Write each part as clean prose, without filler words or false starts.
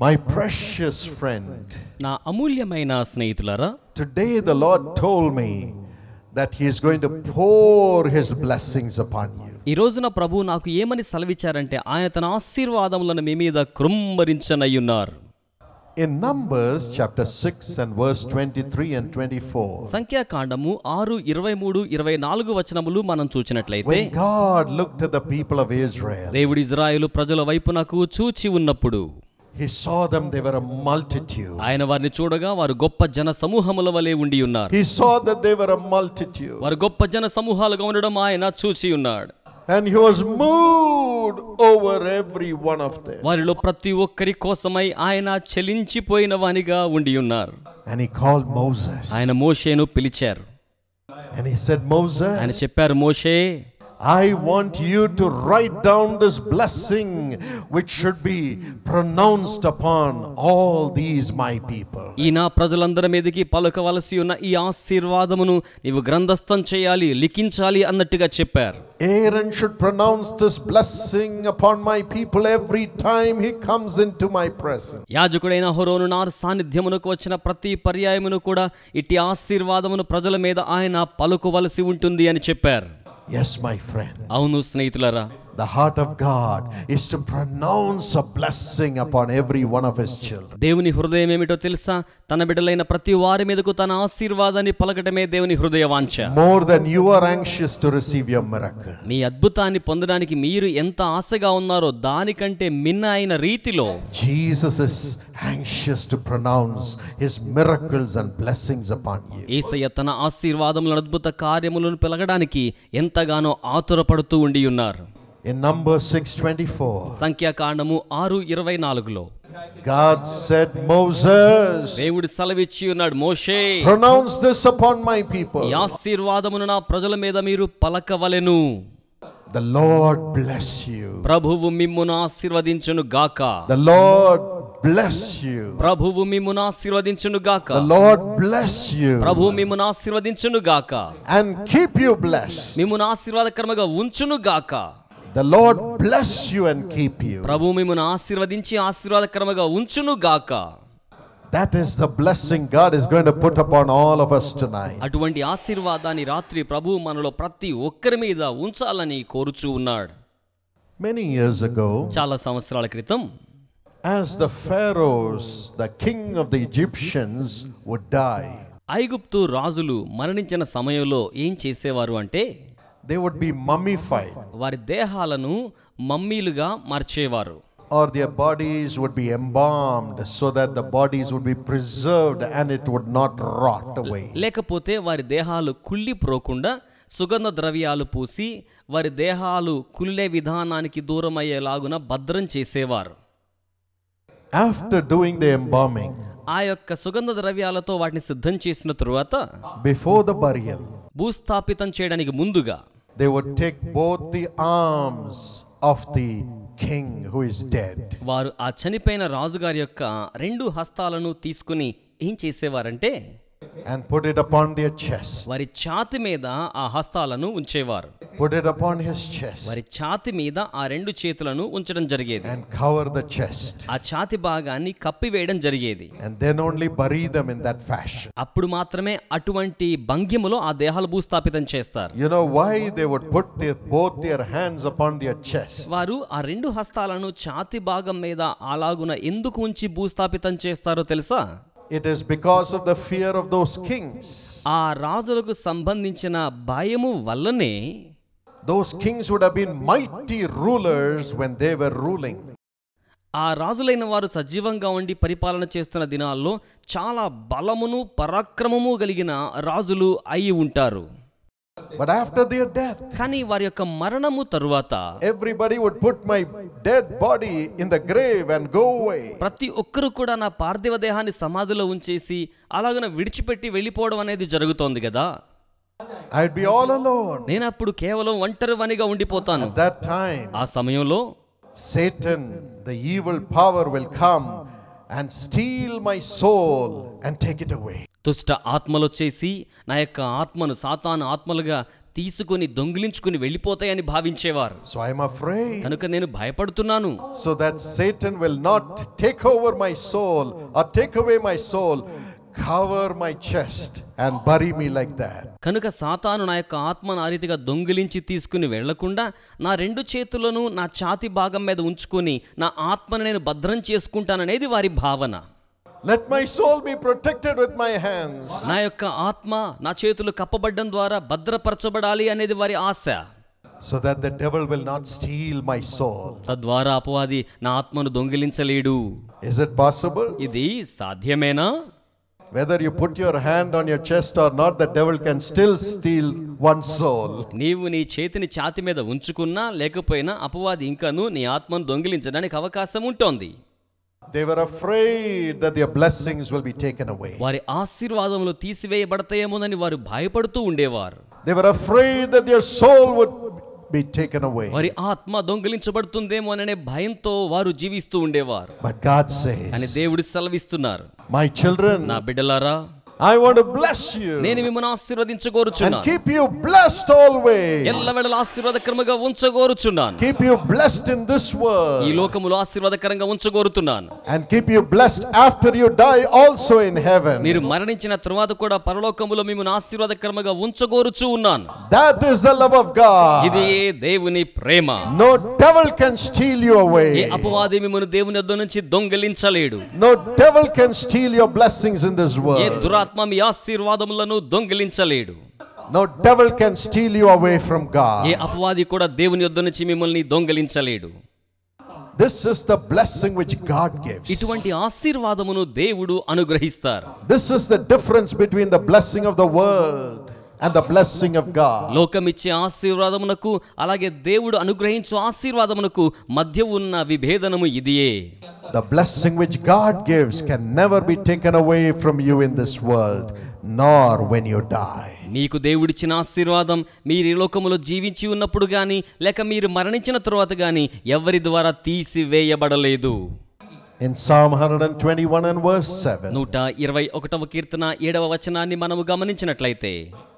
My precious friend, నా అమూల్యమైన స్నేహితులారా, today the Lord told me that He is going to pour His blessings upon you. ఈ రోజున ప్రభు నాకు ఏమని సెలవిచ్చారంటే ఆయన తన ఆశీర్వాదములను మీ మీద కృమ్మరించనయ్యున్నారు. In Numbers chapter 6 and verse 23 and 24. సంఖ్యాకాండము 6:23-24 వచనములు మనం చూచినట్లయితే, When God looked at the people of Israel, దేవుడు ఇజ్రాయేలు ప్రజల వైపునకు చూచి ఉన్నప్పుడు He saw them, they were a multitude. ఆయన వారిని చూడగా వారు గొప్ప జన సమూహముల వలె ఉండి ఉన్నారు. He saw that they were a multitude. వారు గొప్ప జన సమూహాలుగా ఉండడం ఆయన చూచి ఉన్నాడు. And He was moved over every one of them. వారిలో ప్రతి ఒక్కరి కోసమై ఆయన చలించిపోయిన వానిగా ఉండి ఉన్నారు. And He called Moses. ఆయన మోషేను పిలిచారు. And He said, Moses, ఆయన చెప్పారు, మోషే, I want you to write down this blessing which should be pronounced upon all these my people. ఈ నా ప్రజలందరి మీదకి పలుకవలసి ఉన్న ఈ ఆశీర్వాదమును నీవు గ్రంథస్థం చేయాలి, లిఖించాలి అన్నట్టుగా చెప్పారు. Aaron should pronounce this blessing upon my people every time he comes into my presence. యాజకుడైన అహరోను నా సాన్నిధ్యమునకు వచ్చిన ప్రతి పర్యాయమును కూడా ఇట్టి ఆశీర్వాదమును ప్రజల మీద ఆయన పలుకవలసి ఉంటుంది అని చెప్పారు. Yes, my friend. అవును స్నేహితులారా, The heart of God is to pronounce a blessing upon every one of His children. దేవుని హృదయం ఏమిటో తెలుసా? తన బిడ్డలైన ప్రతి వారి మీదకు తన ఆశీర్వాదాన్ని పలకటమే దేవుని హృదయ వాంఛ. More than you are anxious to receive your miracle. మీ అద్భుతాన్ని పొందడానికి మీరు ఎంత ఆశగా ఉన్నారో దానికంటే మిన్న అయిన రీతిలో Jesus is anxious to pronounce His miracles and blessings upon you. యేసయ్య తన ఆశీర్వాదములను అద్భుత కార్యములను పిలకడానికి ఎంతగానో ఆతురపడుతూ ఉండి ఉన్నారు. In Numbers 6:24, సంఖ్యాకాండము 6:24లో God said, Moses, దేవుడు సెలవిచ్చి ఉన్నాడు, మోషే, pronounce this upon my people. ఈ ఆశీర్వాదమును నా ప్రజల మీద మీరు పలకవలెను. The Lord bless you. ప్రభువు మిమ్మును ఆశీర్వదించును గాక. The Lord bless you. ప్రభువు మిమ్మును ఆశీర్వదించును గాక. The Lord bless you. ప్రభువు మిమ్మును ఆశీర్వదించును గాక. And keep you blessed. మిమ్మును ఆశీర్వాదకరముగా ఉంచును గాక. The Lord bless you and keep you. ప్రభువు మిమ్మును ఆశీర్వదించి ఆశీర్వాదకరముగా ఉంచును గాక. That is the blessing God is going to put upon all of us tonight. అటువంటి ఆశీర్వాదాన్ని రాత్రి ప్రభువు మనలో ప్రతి ఒక్కరి మీద ఉంచాలని కోరుచూ ఉన్నాడు. Many years ago, చాలా సంవత్సరాల క్రితం as the pharaohs, the king of the Egyptians, would die, ఐగుప్తు రాజులు మరణించిన సమయంలో ఏం చేసేవారు అంటే they would be mummified, వారి దేహాలను మమ్మీలుగా మార్చేవారు. or their bodies would be embalmed so that the bodies would be preserved and it would not rot away. లేకపోతే వారి దేహాలు కుళ్ళిపోకుండా సుగంధ ద్రవ్యాలు పూసి వారి దేహాలు కుళ్ళే విధానానికి దూరమయ్యేలాగున భద్రం చేసేవారు. After doing the embalming, ఆ యొక్క సుగంధ ద్రవ్యాలతో వాటిని సిద్ధం చేసిన తరువాత before the burial, భూస్థాపితం చేయడానికి ముందుగా they would take both the arms of the king who is dead. వారు ఆ చనిపోయిన రాజుగారి యొక్క 2 హస్తాలను తీసుకుని ఏం చేసేవారంటే and put it upon their chest. వారి ఛాతి మీద ఆ హస్తాలను ఉంచేవారు. Put it upon his chest వారి ఛాతి మీద ఆ 2 చేతులను ఉంచడం జరిగేది. and cover the chest. ఆ ఛాతి భాగాన్ని కప్పివేయడం జరిగేది. And then only bury them in that fashion. అప్పుడు మాత్రమే అటువంటి భంగిమలో ఆ దేహాలు భూస్థాపితం చేస్తారు. You know why they would put both their hands upon their chest? వారు ఆ 2 హస్తాలను ఛాతి భాగం మీద అలాగున ఎందుకు ఉంచి భూస్థాపితం చేస్తారో తెలుసా? It is because of the fear of those kings. ఆ రాజులకు సంబంధించిన భయము వల్లనే Those kings would have been mighty rulers when they were ruling. ఆ రాజులైన వారు సజీవంగా ఉండి పరిపాలన చేస్తున్న దినాల్లో చాలా బలమును పరాక్రమము కలిగిన రాజులు అయి ఉంటారు. But after their death, కానీ వారి యొక్క మరణము తరువాత everybody would put my dead body in the grave and go away. ప్రతి ఒక్కరు కూడా నా పార్థివ దేహాన్ని సమాధిలో ఉంచేసి అలాగన విడిచిపెట్టి వెళ్ళిపోవడం అనేది జరుగుతోంది కదా. I'd be all alone. నేను అప్పుడు కేవలం ఒంటరివానిగా ఉండిపోతాను. At that time, ఆ సమయంలో Satan, the evil power, will come and steal my soul and take it away. దుష్ట ఆత్మలు వచ్చేసి నా యొక్క ఆత్మను సాతాను ఆత్మలుగా తీసుకొని దొంగిలించుకుని వెళ్ళిపోతాయని భావించేవారు. So I am afraid. కనుక నేను భయపడుతున్నాను. So that Satan will not take over my soul or take away my soul, cover my chest and bury me like that. కనుక సాతాను నా యొక్క ఆత్మను ఆ రీతిగా దొంగిలించి తీసుకుని వెళ్లకుండా నా రెండు చేతులను నా ఛాతి భాగం మీద ఉంచుకొని నా ఆత్మను నేను భద్రం చేసుకుంటాననేది వారి భావన. Let my soul be protected with my hands. నా యొక్క ఆత్మ నా చేతులు కప్పబడ్డం ద్వారా భద్రపరచబడాలి అనేది వారి ఆశ. So that the devil will not steal my soul. తద్వారా అపవాది నా ఆత్మను దొంగిలించలేడు. Is it possible? ఇది సాధ్యమేనా? Whether you put your hand on your chest or not, the devil can still steal one's soul. నీవు నీ చేతిని ఛాతి మీద ఉంచుకున్నా లేకపోయినా అపవాది ఇంకను నీ ఆత్మను దొంగిలించడానికి అవకాశం ఉంటుంది. They were afraid that their blessings will be taken away. వారి ఆశీర్వాదములు తీసివేయబడతాయేమోనని వారు భయపడుతూ ఉండేవారు. They were afraid that their soul would be taken away. వారి ఆత్మ దొంగిలించబడుతుందేమో అనే భయంతో వారు జీవిస్తూ ఉండేవారు. But God says, అని దేవుడు సెలవిస్తున్నారు, my children, నా బిడ్డలారా, I want to bless you నేను మిమ్మల్ని and ఆశీర్వదించగోరుచున్నాను. keep you blessed always. ఎల్లవేళలా ఆశీర్వాదకరంగా ఉంచగోరుచున్నాను. Keep you blessed in this ఈ world లోకములో ఆశీర్వాదకరంగా ఉంచగోరుతున్నాను. and keep you blessed after you die also in heaven. మీరు మరణించిన తరువాత కూడా పరలోకములో మిమ్మల్ని ఆశీర్వాదకరంగా ఉంచగోరుచు ఉన్నాను. That is the love of God. ఇది దేవుని ప్రేమ. No devil can steal you A away. అపవాది మిమ్మల్ని దేవుని యొద్ద నుంచి దొంగిలించలేడు. No devil can steal your blessings in this A world. దురాత్మ మీ ఆశీర్వాదములను దొంగిలించలేడు. No devil can steal you away from A God. అపవాది కూడా దేవుని యొద్ద నుంచి మిమ్మల్ని దొంగిలించలేడు. This is the blessing which God gives. ఇటువంటి ఆశీర్వాదమును దేవుడు అనుగ్రహిస్తారు. This is the difference between the blessing of the world and the blessing of God. లోకమిచ్చే ఆశీర్వాదమునకు అలాగే దేవుడు అనుగ్రహించు ఆశీర్వాదమునకు మధ్య ఉన్న విభేదనము ఇదియే. The blessing which God gives can never be taken away from you in this world, nor when you die. మీకు దేవుడిచ్చిన ఆశీర్వాదం మీరు ఈ లోకములో జీవించి ఉన్నప్పుడు గాని లేక మీరు మరణించిన తరువాత గాని ఎవరి ద్వారా తీసివేయబడలేదు. In Psalm 121 and verse 7, 121వ కీర్తన 7వ వచనాన్ని మనము గమనించినట్లయితే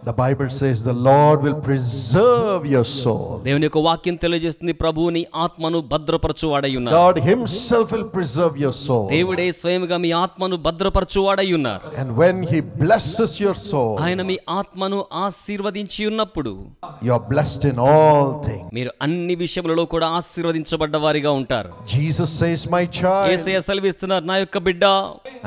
the Bible says the Lord will preserve your soul. దేవుని యొక్క వాక్యం తెలియజేస్తుంది, ప్రభువు నీ ఆత్మను భద్రపరచువాడై ఉన్నారు. God himself will preserve your soul. దేవుడే స్వయముగా మీ ఆత్మను భద్రపరచువాడై ఉన్నారు. And when he blesses your soul, ఆయన మీ ఆత్మను ఆశీర్వదించి ఉన్నప్పుడు you are blessed in all things. మీరు అన్ని విషయములలో కూడా ఆశీర్వదించబడ్డ వారిగా ఉంటారు. Jesus says, my child, యేసయ్య సెలవిస్తున్నారు, నా యొక్క బిడ్డ,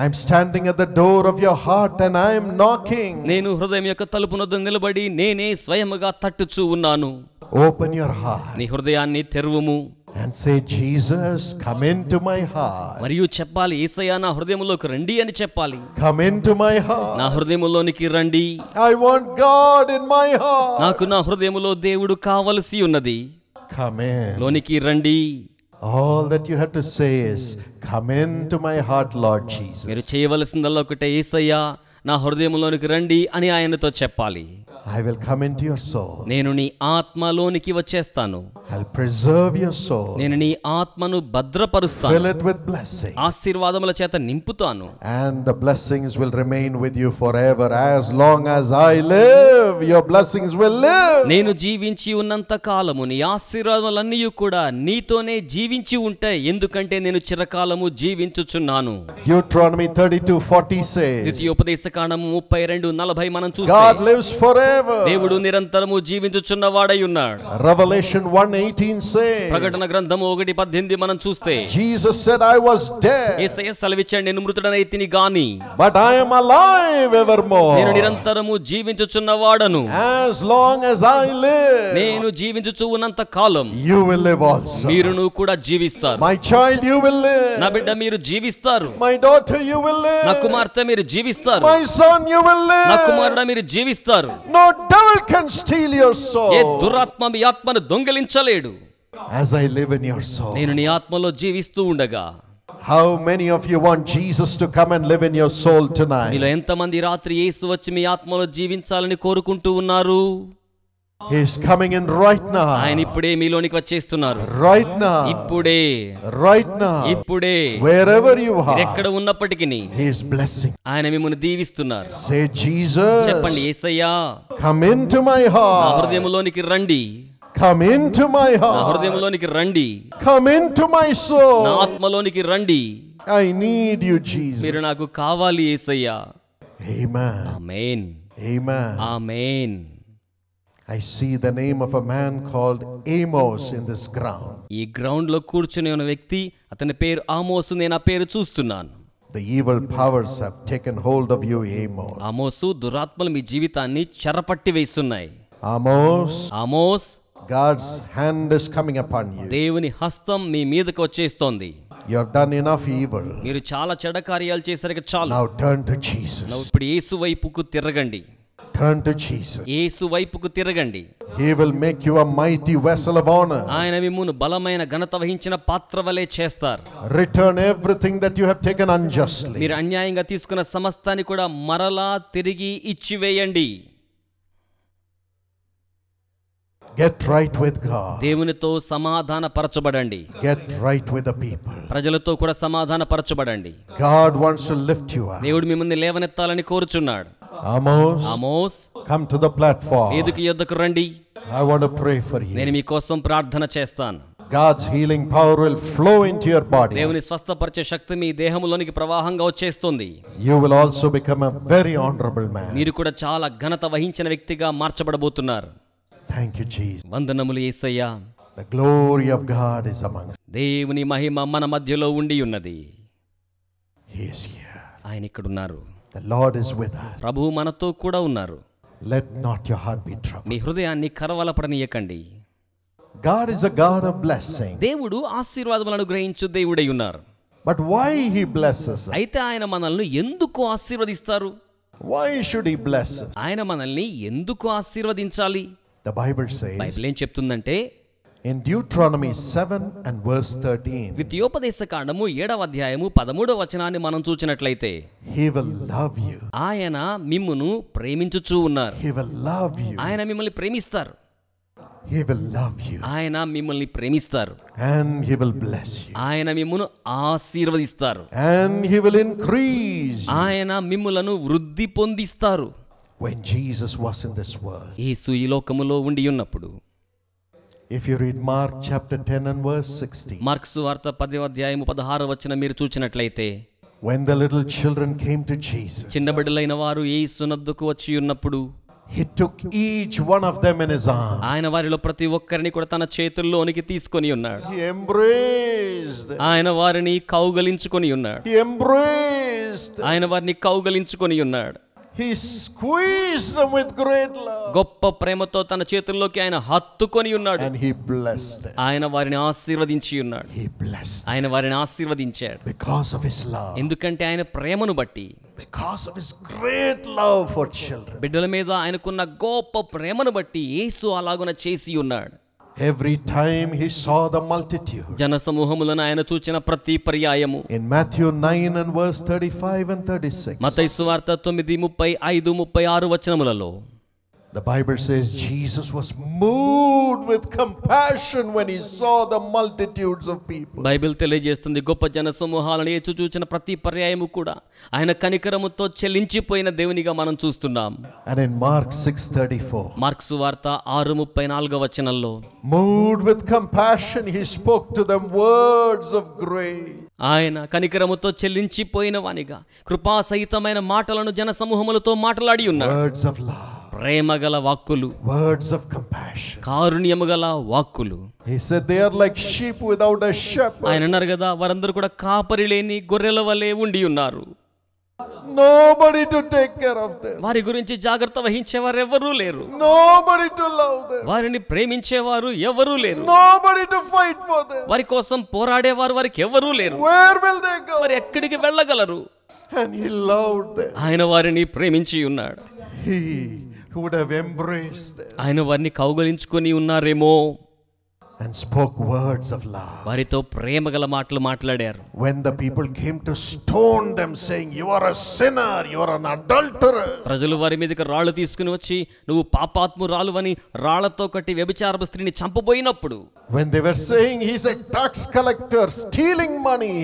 I am standing at the door of your heart and I am knocking. నేను హృదయం యొక్క తలుపు వద్ద నిలబడి నేనే స్వయముగా తట్టుచూ ఉన్నాను. Open your heart నీ హృదయాన్ని తెరువుము and say, Jesus, come into my heart. మరియు చెప్పాలి, యేసయ్య నా హృదయములోకి రండి అని చెప్పాలి. Come into my heart. నా హృదయములోనికి రండి. I want God in my heart. నాకు నా హృదయములో దేవుడు కావలసి ఉన్నది. Come in. లోనికి రండి. All that you have to say is, come into my heart, Lord Jesus. మీరు చేయవలసిందల్లా ఒకటే, యేసయ్య నా హృదయములోనికి రండి అని ఆయనతో చెప్పాలి. I will come into your soul. నేను నీ ఆత్మలోనికి వచ్చేస్తాను. I'll preserve your soul. నేను నీ ఆత్మను భద్రపరుస్తాను. Fill it with blessings. ఆశీర్వాదముల చేత నింపుతాను. And the blessings will remain with you forever. As long as I live, your blessings will live. నేను జీవించి ఉన్నంత కాలము నీ ఆశీర్వాదములన్నీ కూడా నీతోనే జీవించి ఉంటాయి, ఎందుకంటే నేను చిరకాలము జీవించుచున్నాను. Deuteronomy 32:40 says, ద్వితీయోపదేశకాండము 32:40 మనం చూస్తే God lives forever. దేవుడు నిరంతరము జీవించుచున్నవాడై ఉన్నాడు. Revelation 1:18 says, ప్రకటన గ్రంథము 1:18 మనం చూస్తే Jesus said, I was dead, యేసయ్య సెలవిచ్చాడు, నేను మృతుడనైతిని గాని but I am alive evermore. నేను నిరంతరము జీవించుచున్నవాడను. As long as I live, నేను జీవించుచు ఉన్నంత కాలం you will live also. మీరును కూడా జీవిస్తారు. My child, you will live. నా బిడ్డ మీరు జీవిస్తారు. My daughter, you will live. నా కుమార్తె మీరు జీవిస్తారు. My son, you will నా live. కుమారుడా మీరు జీవిస్తారు. No devil can steal your soul. ఏ దురాత్మ మీ ఆత్మను దొంగిలించలేడు. As I live in your soul. నేను నీ ఆత్మలో జీవిస్తూ ఉండగా. How many of you want Jesus to come and live in your soul tonight? మీలో ఎంతమంది రాత్రి యేసు వచ్చి మీ ఆత్మలో జీవించాలని కోరుకుంటూ ఉన్నారు? He is coming in right now. ఆయన ఇప్పుడే మీలోనికి వచ్చేస్తున్నారు. Right now. ఇప్పుడే. Right now. ఇప్పుడే. Wherever you are. ఎక్కడ ఉన్నప్పటికీ He is blessing. ఆయన మిమ్మల్ని దీవిస్తున్నారు. Say Jesus. చెప్పండి యేసయ్యా. Come into my heart. నా హృదయంలోనికి రండి. Come into my heart. నా హృదయంలోనికి రండి. Come into my soul. నా ఆత్మలోనికి రండి. I need you, Jesus. మీరు నాకు కావాలి యేసయ్యా. Amen. Amen. Amen. Amen. I see the name of a man called Amos in this ground. ఈ గ్రౌండ్ లో కూర్చుని ఉన్న వ్యక్తి, అతని పేరు ఆమోసు. నేను ఆ పేరు చూస్తున్నాను. The evil powers have taken hold of you, Amos. ఆమోసు, దురాత్మలు మీ జీవితాన్ని చెరపట్టి వేస్తున్నాయి. Amos. Amos, God's hand is coming upon you. దేవుని హస్తం మీ మీదకి వచ్చేస్తోంది. You have done enough evil. మీరు చాలా చెడ్డ కార్యాలు చేశారు చాలు. Now turn to Jesus. ఇప్పుడు యేసు వైపుకు తిరగండి. Turn to Jesus. యేసు వైపుకు తిరగండి. He will make you a mighty vessel of honor. ఆయన మిమ్మును బలమైన ఘనత వహించిన పాత్ర వలె చేస్తారు. Return everything that you have taken unjustly. మీరు అన్యాయంగా తీసుకున్న సమస్తాన్ని కూడా మరలా తిరిగి ఇచ్చివేయండి. Get right with God. దేవునితో సమాధాన పరచబడండి. Get right with the people. ప్రజలతో కూడా సమాధాన పరచబడండి. God wants to lift you up. దేవుడు మిమ్మల్ని లేవనెత్తాలని కోరుచున్నాడు. Amos, Amos, come to the platform. వేదిక యొద్దకు రండి. I want to pray for you. నేను మీకోసం ప్రార్థన చేస్తాను. God's healing power will flow into your body. దేవుని స్వస్థపరిచే శక్తి మీ దేహములోనికి ప్రవాహంగా వచ్చేస్తుంది. You will also become a very honorable man. మీరు కూడా చాలా ఘనత వహించిన వ్యక్తిగా మార్చబడబోతున్నారు. Thank you, Jesus. వందనములు యేసయ్యా. The glory of God is among us. దేవుని మహిమ మన మధ్యలో ఉండి ఉన్నది. He is here. ఆయన ఇక్కడ ఉన్నారు. The Lord is with us. ప్రభువు మనతో కూడా ఉన్నారు. Let not your heart be troubled. మీ హృదయాన్ని కలవరపడనీయకండి. God is a God of blessing. దేవుడు ఆశీర్వాదములను అనుగ్రహించు దేవుడై ఉన్నారు. But why he blesses us? అయితే ఆయన మనల్ని ఎందుకు ఆశీర్వదిస్తారు? Why should he bless us? ఆయన మనల్ని ఎందుకు ఆశీర్వదించాలి? The Bible says బైబిల్ ఏం చెప్తుందంటే, in Deuteronomy 7 and verse 13, ద్వితీయోపదేశ కాండము 7వ అధ్యాయము 13వ వచనాన్ని మనం చూచినట్లయితే, he will love you. ఆయన మిమ్మును ప్రేమించుచూ ఉన్నారు. He will love you. ఆయన మిమ్మల్ని ప్రేమిస్తారు. He will love you. ఆయన మిమ్మల్ని ప్రేమిస్తారు. And he will bless you. ఆయన మిమ్మును ఆశీర్వదిస్తారు. And he will increase you. ఆయన మిమ్ములను వృద్ధి పొందిస్తారు. When Jesus was in this world, యేసు ఈ లోకములో ఉండి ఉన్నప్పుడు, if you read Mark chapter 10 and verse 16, mark సువార్త 10వ అధ్యాయము 16వ వచనం మీరు చూచినట్లయితే, when the little children came to Jesus, చిన్న బిడ్డలైన వారు యేసు నద్దకు వచ్చి ఉన్నప్పుడు, he took each one of them in his arms. ఆయన వారిలో ప్రతి ఒక్కరిని కూడా తన చేతుల్లోనికి తీసుకొని ఉన్నాడు. He embraced them. ఆయన వారిని కౌగలించుకొని ఉన్నాడు. He embraced them. ఆయన వారిని కౌగలించుకొని ఉన్నాడు. He squeezed them with great love. గొప్ప ప్రేమతో తన చేతుల్లోకి ఆయన హత్తుకొని ఉన్నాడు. And he blessed them. ఆయన వారిని ఆశీర్వదించి ఉన్నాడు. He blessed them. ఆయన వారిని ఆశీర్వదించాడు. Because of his love. ఎందుకంటే ఆయన ప్రేమను బట్టి, Because of his great love for children. బిడ్డల మీద ఆయనకున్న గొప్ప ప్రేమను బట్టి యేసు అలాగున చేసి ఉన్నాడు. Every time he saw the multitude. జన సమూహములను ఆయన చూచిన ప్రతి పర్యాయము, In Matthew 9 and verse 35 and 36. మత్తయి సువార్త 9:35, 36 వచనములలో, The Bible says Jesus was moved with compassion when he saw the multitudes of people. Bible తెలియజేస్తుంది, గొప్ప జన సమూహాలను యేసు చూచిన ప్రతి పర్యాయము కూడా ఆయన కనికరముతో చెల్లించిపోయిన దేవునిగా మనం చూస్తున్నాం. And in Mark 6:34. మార్కు సువార్త 6:34 వచనంలో, Moved with compassion he spoke to them words of grace. ఆయన కనికరముతో చెల్లించిపోయిన వానిగా కృపాసహితమైన మాటలను జన సమూహములతో మాట్లాడి ఉన్నాడు. Words of love. ప్రేమగల వాక్కులు, Words of compassion. కారుణ్యము గల వాక్కులు. He said they are like sheep without a shepherd. ఆయన అన్నారు కదా, వారందరూ కూడా కాపరి లేని గొర్రెల వలె ఉండి ఉన్నారు. Nobody to take care of them. వారి గురించి జాగ్రత్త వహించేవారు ఎవరూ లేరు. Nobody to love them. వారిని ప్రేమించేవారు ఎవరూ లేరు. Nobody to fight for them. వారి కోసం పోరాడేవారు వారికి ఎవరూ లేరు. Where will they go? వారు ఎక్కడికి వెళ్ళగలరు? And he loved them. ఆయన వారిని ప్రేమించి ఉన్నాడు. He would have embraced them. ఆయన వారిని కౌగలించుకొని ఉన్నారేమో. and spoke words of love. వారితో ప్రేమగల మాటలు మాట్లాడారు. When the people came to stone them saying, you are a sinner, you are an adulterer. ప్రజలు వారి మీదకి రాళ్ళు తీసుకుని వచ్చి నువ్వు పాపాత్మురాలువని రాళ్లతో కట్టి వ్యభిచారపు స్త్రీని చంపబోయినప్పుడు, when they were saying he's a tax collector stealing money,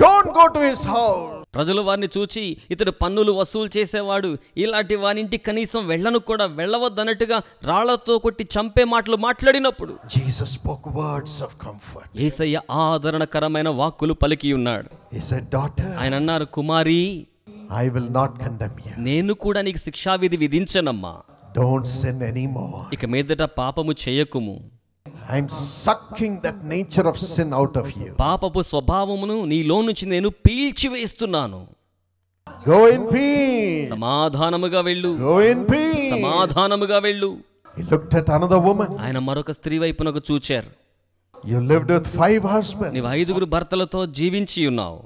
don't go to his house. ప్రజలు వారిని చూచి ఇతడు పన్నులు వసూలు చేసేవాడు, ఇలాంటి వానింటికి కనీసం వెళ్ళను కూడా వెళ్ళవద్దన్నట్టుగా రాళ్లతో కొట్టి చంపే మాటలు మాట్లాడినప్పుడు Jesus spoke words of comfort. యేసయ్య ఆదరణకరమైన వాక్కులు పలికి ఉన్నాడు. He said, daughter, ఆయన అన్నారు, కుమారి, I will not condemn you. నేను కూడా నీకు శిక్షావిధి విధించనమ్మా. Don't sin anymore. ఇక మీదట పాపము చేయకుము. I'm sucking that nature of sin out of you. పాపపు స్వభావమును నీలో నుంచి నేను పీల్చివేస్తున్నాను. Go in peace. సమాధానముగా వెళ్ళు. Go in peace. సమాధానముగా వెళ్ళు. He looked at another woman. ఆయన మరొక స్త్రీ వైపునకు చూచారు. You lived with 5 husbands. నీవు 5 భర్తలతో జీవించి ఉన్నావు.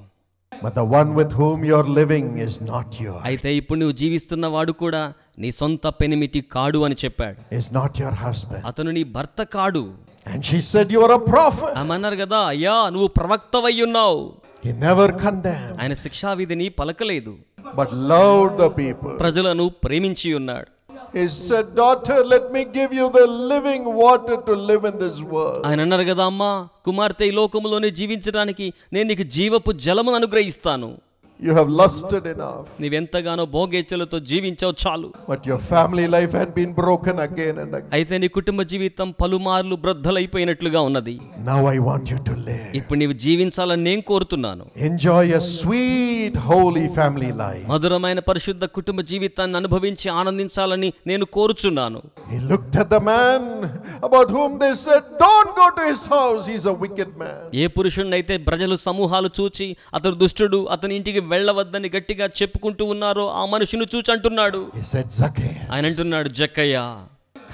But the one with whom you're living is not yours. అయితే ఇప్పుడు నువ్వు జీవిస్తున్న వాడు కూడా నీ సొంత పెనిమిటి కాడు అని చెప్పాడు. Is not your husband. అతను నీ భర్త కాడు. And she said, you are a prophet. అన్నారు కదా, అయ్యా నువ్వు ప్రవక్తవై ఉన్నావు. He never condemned. ఆయన శిక్షావిధిని పలకలేదు, but loved the people. ప్రజలను ప్రేమించి ఉన్నాడు. He said, daughter, let me give you the living water to live in this world. ఆయన అన్నారు కదా, అమ్మా కుమార్తె, ఈ లోకములోనే జీవించడానికి నేను నీకు జీవపు జలమును అనుగ్రహిస్తాను. You have lusted enough. నీవెంతగానో భోగేచ్ఛలతో జీవించావు చాలు. But your family life had been broken again and again. అయితే నీ కుటుంబ జీవితం పలుమార్లు బ్రద్దలైపోయినట్లుగా ఉన్నది. Now I want you to live. ఇప్పుడు నీవు జీవించాలని నేను కోరుతున్నాను. Enjoy a sweet holy family life. మధురమైన పరిశుద్ధ కుటుంబ జీవితాన్ని అనుభవించి ఆనందించాలని నేను కోరుచున్నాను. He looked at the man about whom they said, don't go to his house, he's a wicked man. ఏ పురుషుణ్ణైతే ప్రజలు సమూహాలు చూచి అతడు దుష్టుడు, అతని ఇంటికి వెళ్ళవద్దని గట్టిగా చెప్పుకుంటూ ఉన్నారో ఆ మనుషుని చూచి అంటున్నాడు. He said, Zacchaeus, ఆయన అంటున్నాడు, జక్కయ్య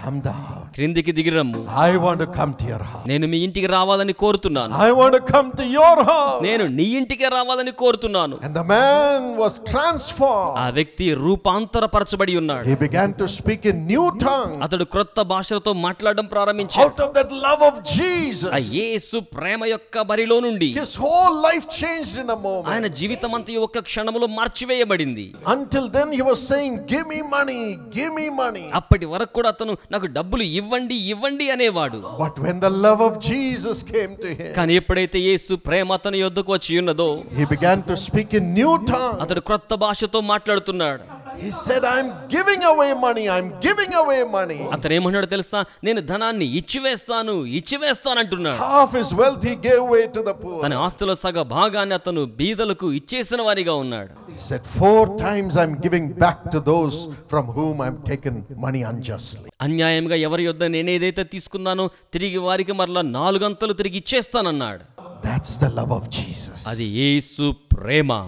come down. క్రిందికి దిగిరమ్ము. I want to come to your house. నేను మీ ఇంటికి రావాలని కోరుతున్నాను. I want to come to your house. నేను నీ ఇంటికి రావాలని కోరుతున్నాను. And the man was transformed. ఆ వ్యక్తి రూపాంతరపరచబడి ఉన్నాడు. He began to speak in new tongues. అతడు క్రొత్త భాషలతో మాట్లాడడం ప్రారంభించాడు. Out of that love of Jesus, ఆ యేసు ప్రేమ యొక్క బరిలో నుండి his whole life changed in a moment. ఆయన జీవితం అంతా ఒక్క క్షణంలో మార్చివేయబడింది. Until then he was saying, give me money, give me money. అప్పటి వరకు కూడా అతను నాకు డబ్బులు ఇవ్వండి ఇవ్వండి అనేవాడు. But when the love of Jesus came to him, కానీ ఎప్పుడైతే యేసు ప్రేమ అతని యొద్దకు వచ్చి ఉన్నదో, he began to speak in new tongues. అతడు క్రొత్త భాషతో మాట్లాడుతున్నాడు. He said, I'm giving away money, I'm giving away money. అతను ఏమన్నాడు తెలుసా? నేను ధనాన్ని ఇచ్చివేస్తాను అంటున్నాడు. Half his wealth he gave away to the poor. తన ఆస్తుల సగ భాగాన్ని అతను బీదలకు ఇచ్చేసిన వారిగా ఉన్నాడు. He said, 4 times I'm giving back to those from whom I've taken money unjustly. అన్యాయంగా ఎవరి యొద్ద నేనేదైతే తీసుకున్నానో తిరిగి వారికి మరలా 4 అంతలు తిరిగి ఇచ్చేస్తానన్నాడు. That's the love of Jesus. అది యేసు ప్రేమ.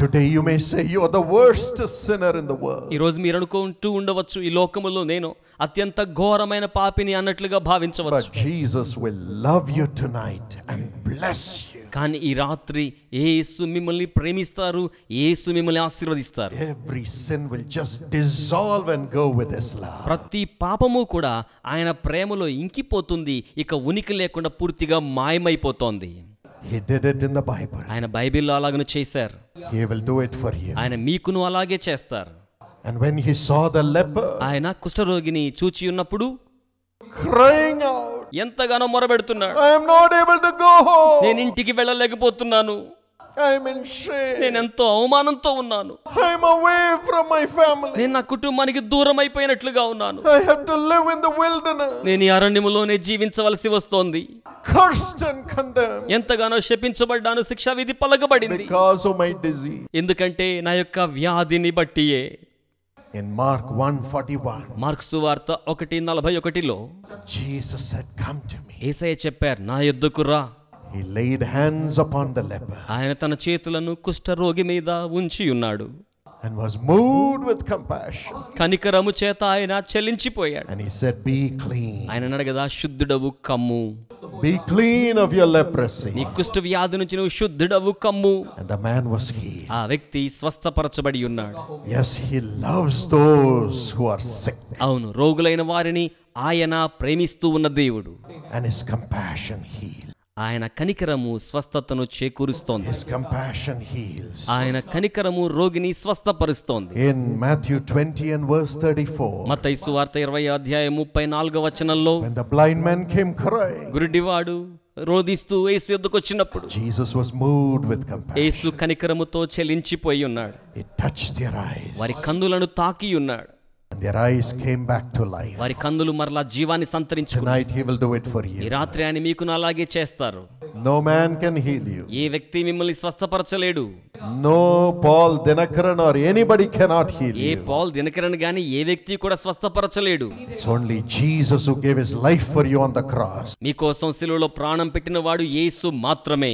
Today you may say you are the worst sinner in the world. ఈ రోజు మీరు అనుకుంటూ ఉండవచ్చు, ఈ లోకములో నేను అత్యంత ఘోరమైన పాపిని అన్నట్లుగా భావించవచ్చు. But Jesus will love you tonight and bless you. కానీ ఈ రాత్రి యేసు మిమ్మల్ని ప్రేమిస్తారు, యేసు మిమ్మల్ని ఆశీర్వదిస్తారు. Every sin will just dissolve and go with his love. ప్రతి పాపము కూడా ఆయన ప్రేమలో ఇంకిపోతుంది, ఇక ఉనికి లేకుండా పూర్తిగా మాయమైపోతోంది. He did it in the Bible. ఆయన బైబిల్లో అలాగను చేశారు. He will do it for you. ఆయన మీకును అలాగే చేస్తారు. And when he saw the leper ఆయన కుష్ఠరోగిని చూచి ఉన్నప్పుడు crying out, ఎంతగానో మొరబెడుతున్నాడు, I am not able to go home. నేను ఇంటికి వెళ్ళలేకపోతున్నాను, I am in shame. నేను ఎంతో అవమానంతో ఉన్నాను, I am away from my family. నేను నా కుటుంబానికి దూరం అయిపోయినట్లుగా ఉన్నాను, I have to live in the wilderness. నేను ఈ అరణ్యములోనే జీవించవలసి వస్తోంది, Cursed and condemned ఎంతగానో శపించబడ్డాను, శిక్షా విధి పలకబడింది because of my disease. ఎందుకంటే నా యొక్క వ్యాధిని బట్టియే. In Mark 1:41, మార్కు సువార్త 1:41లో Jesus said, come to me. యేసయ్య చెప్పారు, నా యొద్దకు రా. He laid hands upon the leper ఆయన తన చేతులను కుష్ఠరోగి మీద ఉంచి ఉన్నాడు. and was moved with compassion. కనికరము చేత ఆయన చెల్లించిపోయాడు. And he said, be clean. ఆయన అన్నాడు కదా, శుద్ధుడవు కమ్ము. Be clean of your leprosy. నీ కుష్ఠ వ్యాధి నుంచి నువ్వు శుద్ధుడవు కమ్ము. And the man was healed. ఆ వ్యక్తి స్వస్థపరచబడి ఉన్నాడు. Yes, he loves those who are sick. అవును, రోగులైన వారిని ఆయన ప్రేమిస్తూ ఉన్న దేవుడు. And his compassion heals. ఆయన కనికరము స్వస్థతను చేకూరుస్తోంది. His compassion heals. ఆయన కనికరము రోగిని స్వస్థపరుస్తోంది. In Matthew 20 and verse 34. మత్తయి సువార్త 20 అధ్యాయం 34వ వచనంలో, When the blind man came crying, గురుడివాడు రోదిస్తూ యేసు యొద్దకు వచ్చినప్పుడు Jesus was moved with compassion. యేసు కనికరముతో చెలించిపోయి ఉన్నాడు. He touched their eyes. వారి కన్నులను తాకి ఉన్నాడు. And their eyes came back to life. వారి కన్నులు మరలా జీవాన్ని సంతరించుకున్నాయి. Tonight he will do it for ఈ you. రాత్రి ఆయన మీకును అలాగే చేస్తారు. No man can heal you. ఏ వ్యక్తి మిమ్మల్ని స్వస్థపరచలేడు. No Paul Dinakaran or anybody cannot heal ఏ you. పాల్ దినకరన్ గాని ఏ వ్యక్తి కూడా స్వస్థపరచలేడు. It's only Jesus who gave his life for you on the cross. మీకోసం శిలువలో ప్రాణం పెట్టిన వాడు యేసు మాత్రమే.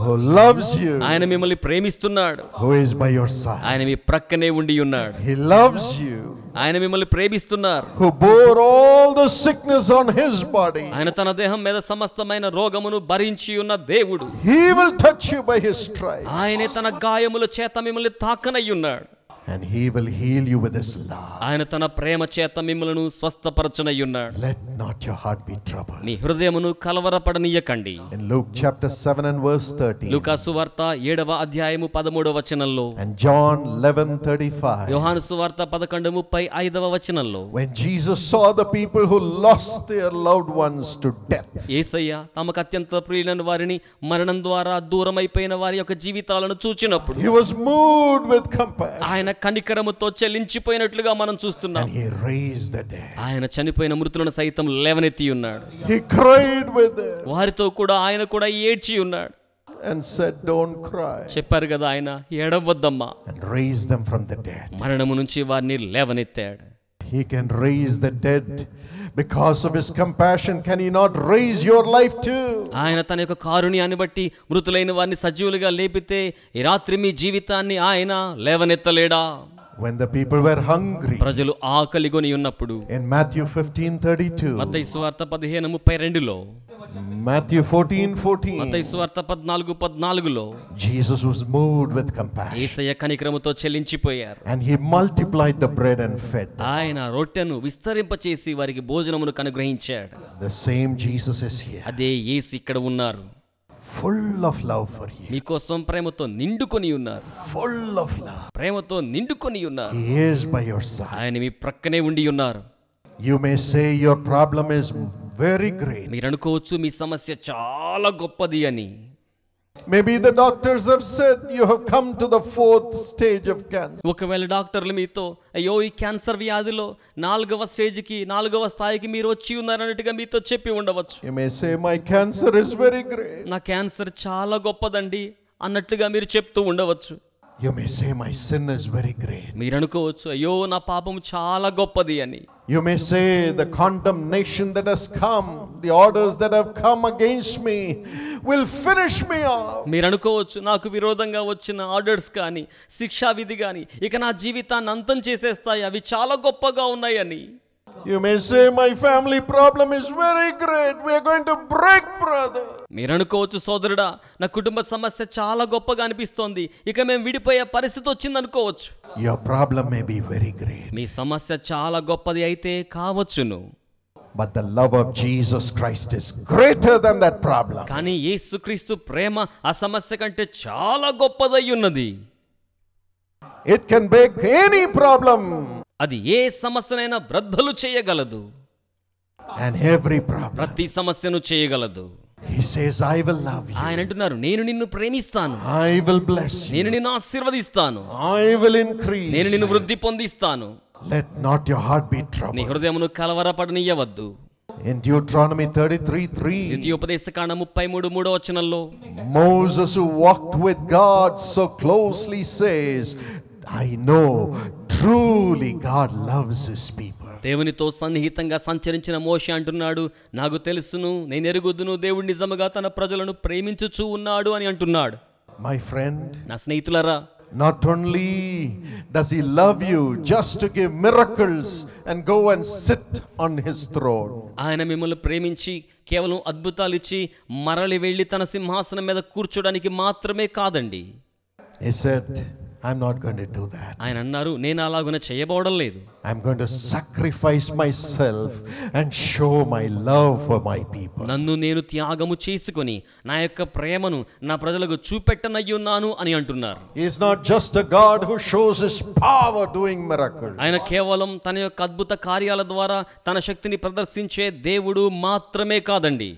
Who loves you. ఆయన మిమ్మల్ని ప్రేమిస్తున్నాడు. Who is by your side. ఆయన మీ ప్రక్కనే ఉండి ఉన్నాడు. He loves you. ఆయన మిమ్మల్ని ప్రేమిస్తున్నారు. Who bore all the sickness on his body. ఆయన తన దేహం మీద సమస్తమైన రోగమును భరించి ఉన్న దేవుడు. He will touch you by his stripes. ఆయనే తన గాయముల చేత మిమ్మల్ని తాకనై ఉన్నాడు. And he will heal you with his love. ఆయన తన ప్రేమ చేత మిమ్మల్ని స్వస్థపరచనై ఉన్నాడు. Let not your heart be troubled. మీ హృదయమును కలవరపడనీయకండి. In Luke chapter 7 and verse 30. లూకా సువార్త 7వ అధ్యాయము 13వ వచనంలో, And John 11:35. యోహాను సువార్త 11:35వ వచనంలో, When Jesus saw the people who lost their loved ones to death. యేసయ్య తమకు అత్యంత ప్రియులైన వారిని మరణం ద్వారా దూరమైపోయిన వారి యొక్క జీవితాలను చూచినప్పుడు He was moved with compassion. ఆయన కనికరముతో చెల్లించిపోయినట్లుగా మనం చూస్తున్నాం. And he raised the dead. ఆయన చనిపోయిన మృతులను సైతం లేవనెత్తి ఉన్నాడు. He cried with them వారితో కూడా ఆయన కూడా ఏడ్చి ఉన్నాడు. and said, Don't cry. చెప్పారు కదా ఆయన, ఏడవద్దమ్మా. And raised them from the dead. మరణము నుంచి వారిని లేవనెత్తాడు. He can raise the dead. Because of his compassion, can he not raise your life too? ఆయన తన యొక్క కారుణ్యాన్ని బట్టి మృతులైన వారిని సజీవులుగా లేపితే ఈ రాత్రి మీ జీవితాన్ని ఆయన లేవనెత్తలేడా? When the people were hungry. ప్రజలు ఆకలిగొని ఉన్నప్పుడు, In Matthew 15:32. మత్తయి సువార్త 15:32లో, Matthew 14:14. మత్తయి సువార్త 14:14లో Jesus was moved with compassion. Yesayya కనికరముతో చెల్లించిపోయారు. And he multiplied the bread and fed them. ఆయన రొట్టెను విస్తరింపచేసి వారికి భోజనమును అనుగ్రహించాడు. The same Jesus is here. అదే యేసు ఇక్కడ ఉన్నారు. Full of love for you. మీకోసం ప్రేమతో నిండుకొని ఉన్నారు. Full of love. ప్రేమతో నిండుకొని ఉన్నారు. He is by your side. ఆయన మీ ప్రక్కనే ఉండి ఉన్నారు. You may say your problem is very great. మీరు అనుకోవచ్చు మీ సమస్య చాలా గొప్పది అని. Maybe the doctors have said you have come to the 4th stage of cancer. ఒకవేళ డాక్టర్లు మీతో అయ్యో ఈ క్యాన్సర్ వ్యాధిలో 4వ స్టేజ్కి 4వ స్థాయికి మీరు వచ్చి ఉన్నారన్నట్టుగా మీతో చెప్పి ఉండవచ్చు. You may say my cancer is very great. నా క్యాన్సర్ చాలా గొప్పదండి అన్నట్టుగా మీరు చెప్తూ ఉండవచ్చు. You may say my sin is very great. మీరు అనుకోవచ్చు అయ్యో నా పాపం చాలా గొప్పది అని. You may say the condemnation that has come, the orders that have come against me will finish me off. మీరు అనుకోవచ్చు నాకు విరోధంగా వచ్చిన ఆర్డర్స్ కానీ శిక్షా విధి కానీ ఇక నా జీవితాన్ని అంతం చేసేస్తాయి, అవి చాలా గొప్పగా ఉన్నాయని. You may say my family problem is very great. We are going to break, brother. మీరు అనుకోవచ్చు సోదరుడా నా కుటుంబ సమస్య చాలా గొప్పగా అనిపిస్తోంది, ఇక మేము విడిపోయే పరిస్థితి వచ్చింది అనుకోవచ్చు. Your problem may be very great. మీ సమస్య చాలా గొప్పది అయితే కావచ్చును. But the love of Jesus Christ is greater than that problem. కానీ యేసుక్రీస్తు ప్రేమ ఆ సమస్య కంటే చాలా గొప్పదై ఉన్నది. It can break any problem. అది ఏ సమస్యనైనా బ్రద్దలు చేయగలదు. And every problem. ప్రతి సమస్యను చేయగలదు. He says, I will love you. ఆయన అంటున్నారు నేను నిన్ను ప్రేమిస్తాను, I will bless you. నేను నిన్ను ఆశీర్వదిస్తాను, I will increase. నేను నిన్ను వృద్ధి పొందిస్తాను. Let not your heart be నీ troubled. హృదయమును కలవరపడనీయవద్దు. In Deuteronomy 33:3. ద్వితీయోపదేశకాండ 33:3 వచనంలో, Moses, who walked with God so closely, says, I know truly God loves his people. దేవునితో సన్నిహితంగా సంచరించిన మోషే అంటున్నాడు, నాకు తెలుసును, నేను ఎరుగుదును, దేవుడు నిజముగా తన ప్రజలను ప్రేమించుచూ ఉన్నాడు అని అంటున్నాడు. My friend, నా స్నేహితులారా, not only does he love you just to give miracles and go and sit on his throne. ఆయన మిమ్మల్ని ప్రేమించి కేవలం అద్భుతాలు ఇచ్చి మరలి వెళ్ళి తన సింహాసనం మీద కూర్చోడానికి మాత్రమే కాదండి. He said, I'm not going to do that. ఆయన అన్నారు, నేను అలాగున చేయబోవడం లేదు. I'm going to sacrifice myself and show my love for my people. నన్ను నేను త్యాగము చేసుకొని నా యొక్క ప్రేమను నా ప్రజలకు చూపెట్టనయ్యున్నాను అని అంటున్నారు. He is not just a God who shows his power doing miracles. ఆయన కేవలం తన యొక్క అద్భుత కార్యాల ద్వారా తన శక్తిని ప్రదర్శించే దేవుడు మాత్రమే కాదండి.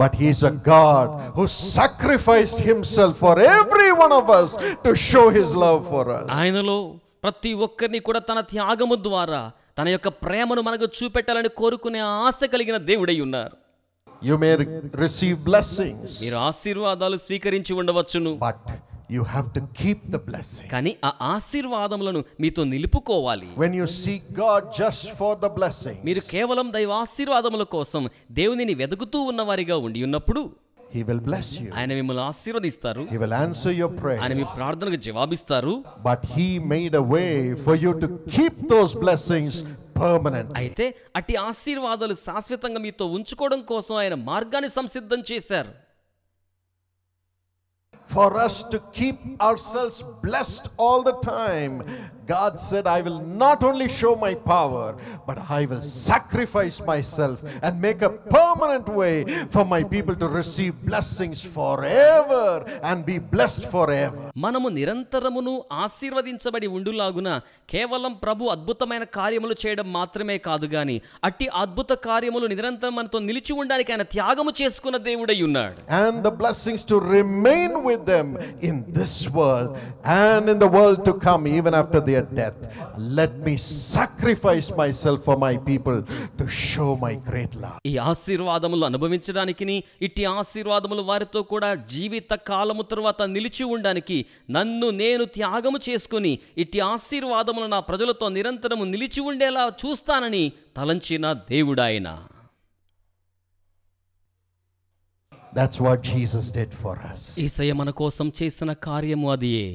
But he is a God who sacrificed himself for every one of us to show his love for us. ఆయనలో ప్రతి ఒక్కరిని కూడా తన త్యాగము ద్వారా తన యొక్క ప్రేమను మనకు చూపెట్టాలని కోరుకునే ఆశ కలిగిన దేవుడై ఉన్నారు. You may receive blessings, మీరు ఆశీర్వాదాలు స్వీకరించి ఉండవచ్చును, but you have to keep the blessing. కానీ ఆ ఆశీర్వాదములను మీతో నిలుపుకోవాలి. When you seek God just for the blessings, మీరు కేవలం దైవ ఆశీర్వాదముల కోసం దేవునిని వెతుకుతూ ఉన్నవారిగా ఉండి ఉన్నప్పుడు he will bless you. ఆయన మిమ్మల్ని ఆశీర్వదిస్తారు, He will answer your ఆయన మీ prayers. ప్రార్థనకు జవాబిస్తారు. But he made a way for you to keep those blessings permanently. అయితే అట్టి ఆశీర్వాదాలు శాశ్వతంగా మీతో ఉంచుకోవడం కోసం ఆయన మార్గాన్ని సంసిద్ధం చేశారు. For us to keep ourselves blessed all the time, God said, I will not only show my power, but I will sacrifice myself and make a permanent way for my people to receive blessings forever and be blessed forever. మనము నిరంతరమును ఆశీర్వదించబడి ఉండులాగున కేవలం ప్రభు అద్భుతమైన కార్యములు చేయడం మాత్రమే కాదు గాని అట్టి అద్భుత కార్యములు నిరంతరం మనతో నిలిచి ఉండడానికి ఆయన త్యాగము చేసుకున్న దేవుడై ఉన్నాడు. And the blessings to remain with them in this world and in the world to come, even after their death. Let me sacrifice myself for my people to show my great love. ఈ ఆశీర్వాదములు అనుభవించడానికి ఇట్టి ఆశీర్వాదములు వారితో కూడా జీవిత కాలము తరువాత నిలిచి ఉండడానికి నన్ను నేను త్యాగము చేసుకుని ఇట్టి ఆశీర్వాదములు నా ప్రజలతో నిరంతరము నిలిచి ఉండేలా చూస్తానని తలంచిన దేవుడాయన. That's what Jesus did for us. యేసయ్య మన కోసం చేసిన కార్యము అదియే.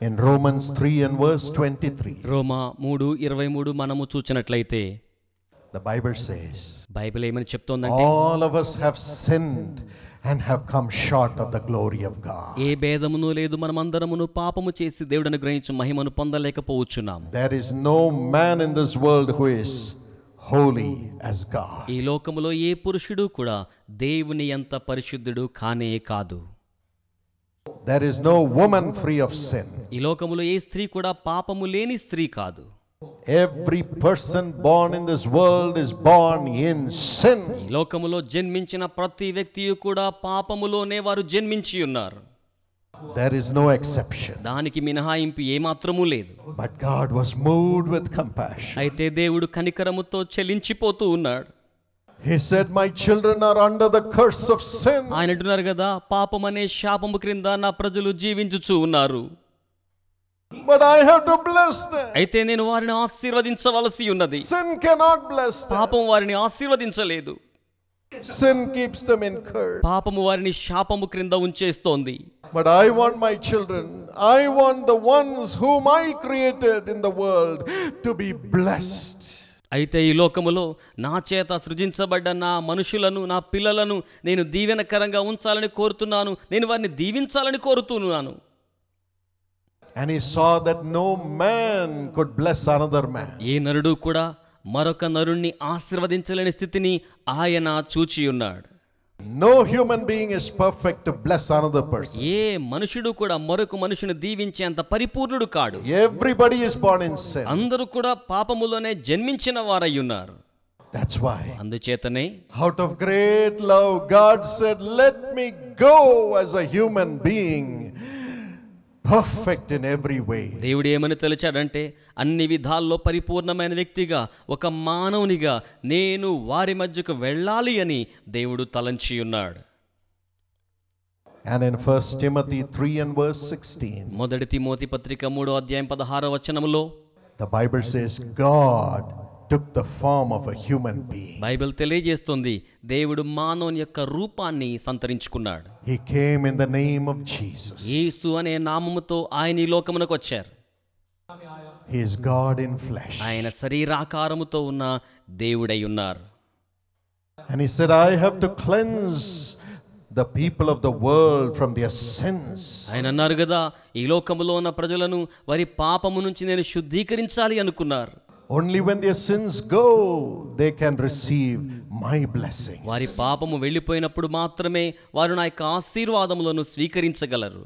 In Romans 3 and verse 23, రోమా 3:23 మనము చూచినట్లయితే the Bible says, బైబిల్ ఏమని చెప్తోందంటే, all of us have sinned and have come short of the glory of God. ఏ భేదమును లేదు, మనమందరమును పాపము చేసి దేవుడు అనుగ్రహించు మహిమను పొందలేకపోవచ్చున్నాము. There is no man in this world who is holy as God. ఈ లోకములో ఏ పురుషుడు కూడా దేవుని ఎంత పరిశుద్ధుడు కానే కాదు. There is no woman free of sin. ఈ లోకములో ఏ స్త్రీ కూడా పాపము లేని స్త్రీ కాదు. Every person born in this world is born in sin. ఈ లోకములో జన్మించిన ప్రతి వ్యక్తియు కూడా పాపములోనే వారు జన్మించి ఉన్నారు. There is no exception. దానికి మినహాయింపు ఏమాత్రమూ లేదు. But God was moved with compassion. అయితే దేవుడు కనికరముతో చెలించిపోతూ ఉన్నాడు. He said, my children are under the curse of sin. ఆయన అంటున్నారు కదా, పాపం అనే శాపము క్రింద నా ప్రజలు జీవించుచూ ఉన్నారు. But I have to bless them. అయితే నేను వారిని ఆశీర్వదించవలసి ఉన్నది. Sin cannot bless them. పాపం వారిని ఆశీర్వదించలేదు. Sin keeps them in curse. పాపము వారిని శాపము క్రింద ఉంచేస్తోంది. But I want my children, I want the ones whom I created in the world to be blessed. అయితే ఈ లోకములో నా చేత సృజించబడ్డ నా మనుషులను, నా పిల్లలను నేను దీవెనకరంగా ఉంచాలని కోరుతున్నాను. నేను వారిని దీవించాలని కోరుతున్నాను. And he saw that no man could bless another man. ఏ నరుడు కూడా మరొక నరుణ్ణి ఆశీర్వదించలేని స్థితిని ఆయన చూచి ఉన్నాడు. No human being is perfect to bless another person. ఏ మనుషుడు కూడా మరొక మనుషుని దీవించేంత పరిపూర్ణుడు కాడు. Everybody is born in sin. అందరూ కూడా పాపములోనే జన్మించిన వారై ఉన్నారు. That's why, అందుచేతనే out of great love, God said, let me go as a human being, perfect in every way. దేవుడు ఏమని తలిచాడంటే, అన్ని విధాల్లో పరిపూర్ణమైన వ్యక్తిగా, ఒక మానవునిగా నేను వారి మధ్యకు వెళ్ళాలి అని దేవుడు తలంచి ఉన్నాడు. And in 1 Timothy 3 and verse 16, మొదటి తిమోతి పత్రిక 3:16 the Bible says, God took the form of a human being. Bible తెలియజేస్తుంది, దేవుడు మానవుని యొక్క రూపాన్ని సంతరించుకున్నాడు. He came in the name of Jesus. యేసు అనే నామముతో ఆయన ఈ లోకమునకు వచ్చారు. He is God in flesh. ఆయన శరీరాకారముతో ఉన్న దేవుడై ఉన్నారు. And he said, I have to cleanse the people of the world from their sins. ఆయన అన్నారు కదా, ఈ లోకములో ఉన్న ప్రజలను వారి పాపము నుంచి నేను శుద్ధీకరించాలి అనుకున్నారు. Only when their sins go, they can receive my blessings. వారి పాపము వెళ్ళిపోయినప్పుడు మాత్రమే వారు నా యొక్క ఆశీర్వాదములను స్వీకరించగలరు.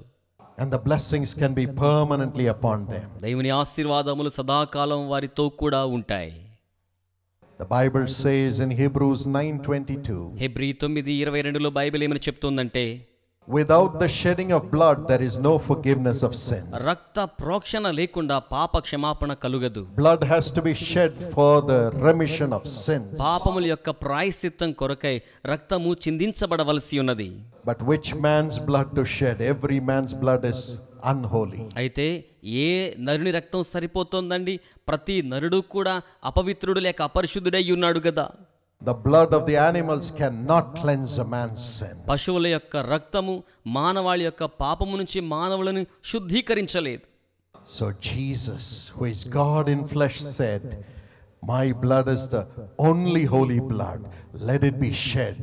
And the blessings can be permanently upon them. దేవుని ఆశీర్వాదములు సదాకాలం వారితో కూడా ఉంటాయి. The Bible says in Hebrews 9:22, హెబ్రీ 9:22లో బైబిల్ ఏమని చెప్తుందంటే, without the shedding of blood there is no forgiveness of sins. రక్త ప్రోక్షణ లేకుండా పాప క్షమాపణ కలుగదు. Blood has to be shed for the remission of sins. పాపముల యొక్క ప్రాయశ్చిత్తం కొరకై రక్తము చిందించబడవలసి ఉన్నది. But which man's blood to shed? Every man's blood is unholy. అయితే ఏ నరుని రక్తం సరిపోతుందండి? ప్రతి నరుడు కూడా అపవిత్రుడు లేక అపరిశుద్ధుడై ఉన్నాడు కదా. The blood of the animals cannot cleanse a man's sin. పశువుల యొక్క రక్తము మానవాళి యొక్క పాపము నుంచి మానవులను శుద్ధీకరించలేదు. So Jesus, who is God in flesh, said, my blood is the only holy blood. Let it be shed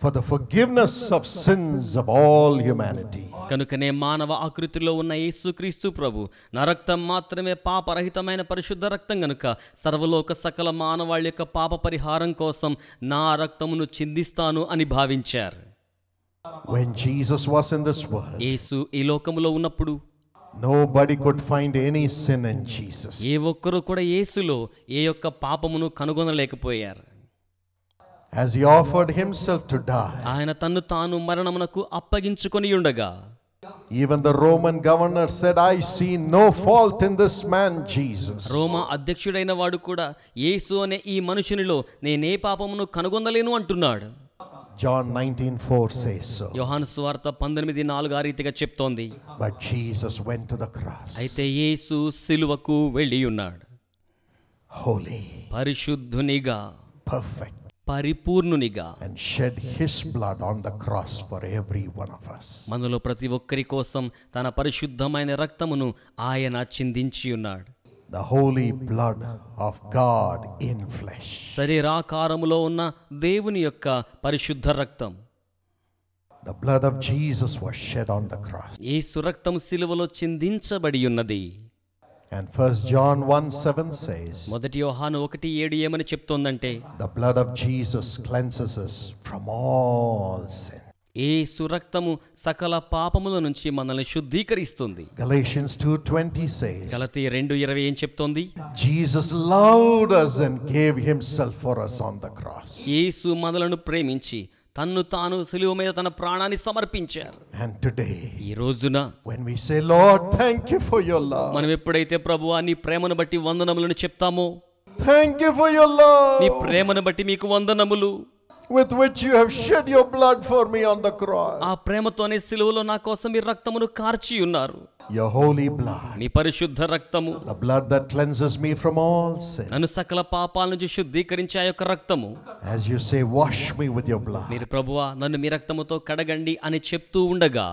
for the forgiveness of sins of all humanity. కనుకనే మానవ ఆకృతిలో ఉన్న యేసుక్రీస్తు ప్రభు, నా రక్తం మాత్రమే పాపరహితమైన పరిశుద్ధ రక్తం గనుక సర్వలోక సకల మానవాళి యొక్క పాప పరిహారం కోసం నా రక్తమును చిందిస్తాను అని భావించారు. When Jesus was in this world, యేసు ఈ లోకములో ఉన్నప్పుడు nobody could find any sin in Jesus. ఏ ఒక్కరు కూడా యేసులో ఏ యొక్క పాపమును కనుగొనలేకపోయారు. As he offered himself to die, ఆయన తన్ను తాను మరణమునకు అప్పగించుకొని ఉండగా, even the Roman governor said, I see no fault in this man Jesus. రోమా అధ్యక్షుడైన వాడు కూడా యేసు అనే ఈ మనుషునిలో నేనే పాపమును కనుగొనలేను అంటున్నాడు. John 19:4 says so. యోహాను సువార్త 19:4 ఆ రీతిగా చెప్తోంది. But Jesus went to the cross. అయితే యేసు సిలువకు వెళ్ళి ఉన్నాడు. Holy, పరిశుద్ధునిగా, perfect, పరిపూర్ణునిగా, and shed his blood on the cross for every one of us. మనలో ప్రతి ఒక్కరి కోసం తన పరిశుద్ధమైన రక్తమును ఆయన చిందించి ఉన్నాడు. The holy blood of God in flesh. శరీరాకారములో ఉన్న దేవుని యొక్క పరిశుద్ధ రక్తం. The blood of Jesus was shed on the cross. యేసు రక్తం సిలువలో చిందించబడి ఉన్నది. And 1 John 1:7 says, మొదటి యోహాను 1:7 ఏమని చెప్తోందంటే, the blood of Jesus cleanses us from all sin. యేసు రక్తము సకల పాపముల నుంచి మనల్ని శుద్ధీకరిస్తుంది. Galatians 2:20 says, గలతీ 2:20 ఏం చెప్తోంది? Jesus loved us and gave himself for us on the cross. యేసు మనలను ప్రేమించి తన్ను తాను సిలువ మీద తన ప్రాణాన్ని సమర్పించారు. And today, ఈ రోజున when we say, Lord, thank you for your love. మనం ఎప్పుడైతే ప్రభువా నీ ప్రేమను బట్టి వందనములను చెప్తామో, Thank you for your నీ love ప్రేమను బట్టి మీకు వందనములు, with which you have shed your blood for me on the cross. ఆ ప్రేమతోనే సిలువలో నా కోసం మీ రక్తమును కార్చి ఉన్నారు. Your holy blood, మీ పరిశుద్ధ రక్తము, the blood that cleanses me from all sin. నన్ను సకల పాపాల నుంచి శుద్ధీకరించే ఆ యొక్క రక్తము. As you say, wash me with your blood. మీరు ప్రభువా నన్ను మీ రక్తముతో కడగండి అని చెప్తూ ఉండగా,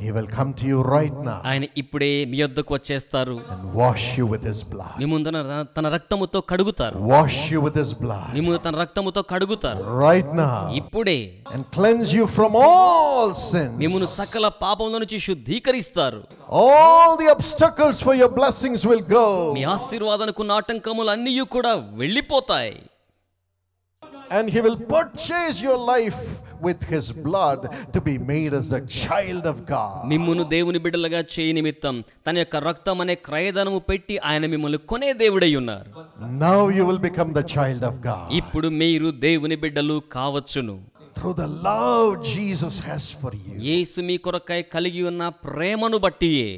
He will come to you right now ఆయన ఇప్పుడే మీ యొద్దకు వచ్చేస్తారు. and wash you with his blood. మీ ముందన తన రక్తముతో కడుగుతారు. Wash you with his blood మీ ముందు తన రక్తముతో కడుగుతారు right now ఇప్పుడే. and cleanse you from all sins. మిమ్మును సకల పాపముల నుంచి శుద్ధీకరిస్తారు. All the obstacles for your blessings will go. మీ ఆశీర్వాదానికి ఉన్న ఆటంకములు అన్నీ కూడా వెళ్ళిపోతాయి. And he will purchase your life with his blood to be made as a child of God. మిమ్మును దేవుని బిడ్డలుగా చేయ నిమిత్తం తన యొక్క రక్తం అనే క్రయధనము పెట్టి ఆయన మిమ్మల్ని కొనే దేవుడై ఉన్నారు. Now you will become the child of God. ఇప్పుడు మీరు దేవుని బిడ్డలు కావచ్చును. Through the love Jesus has for you. యేసు మీ కొరకై కలిగి ఉన్న ప్రేమను బట్టియే,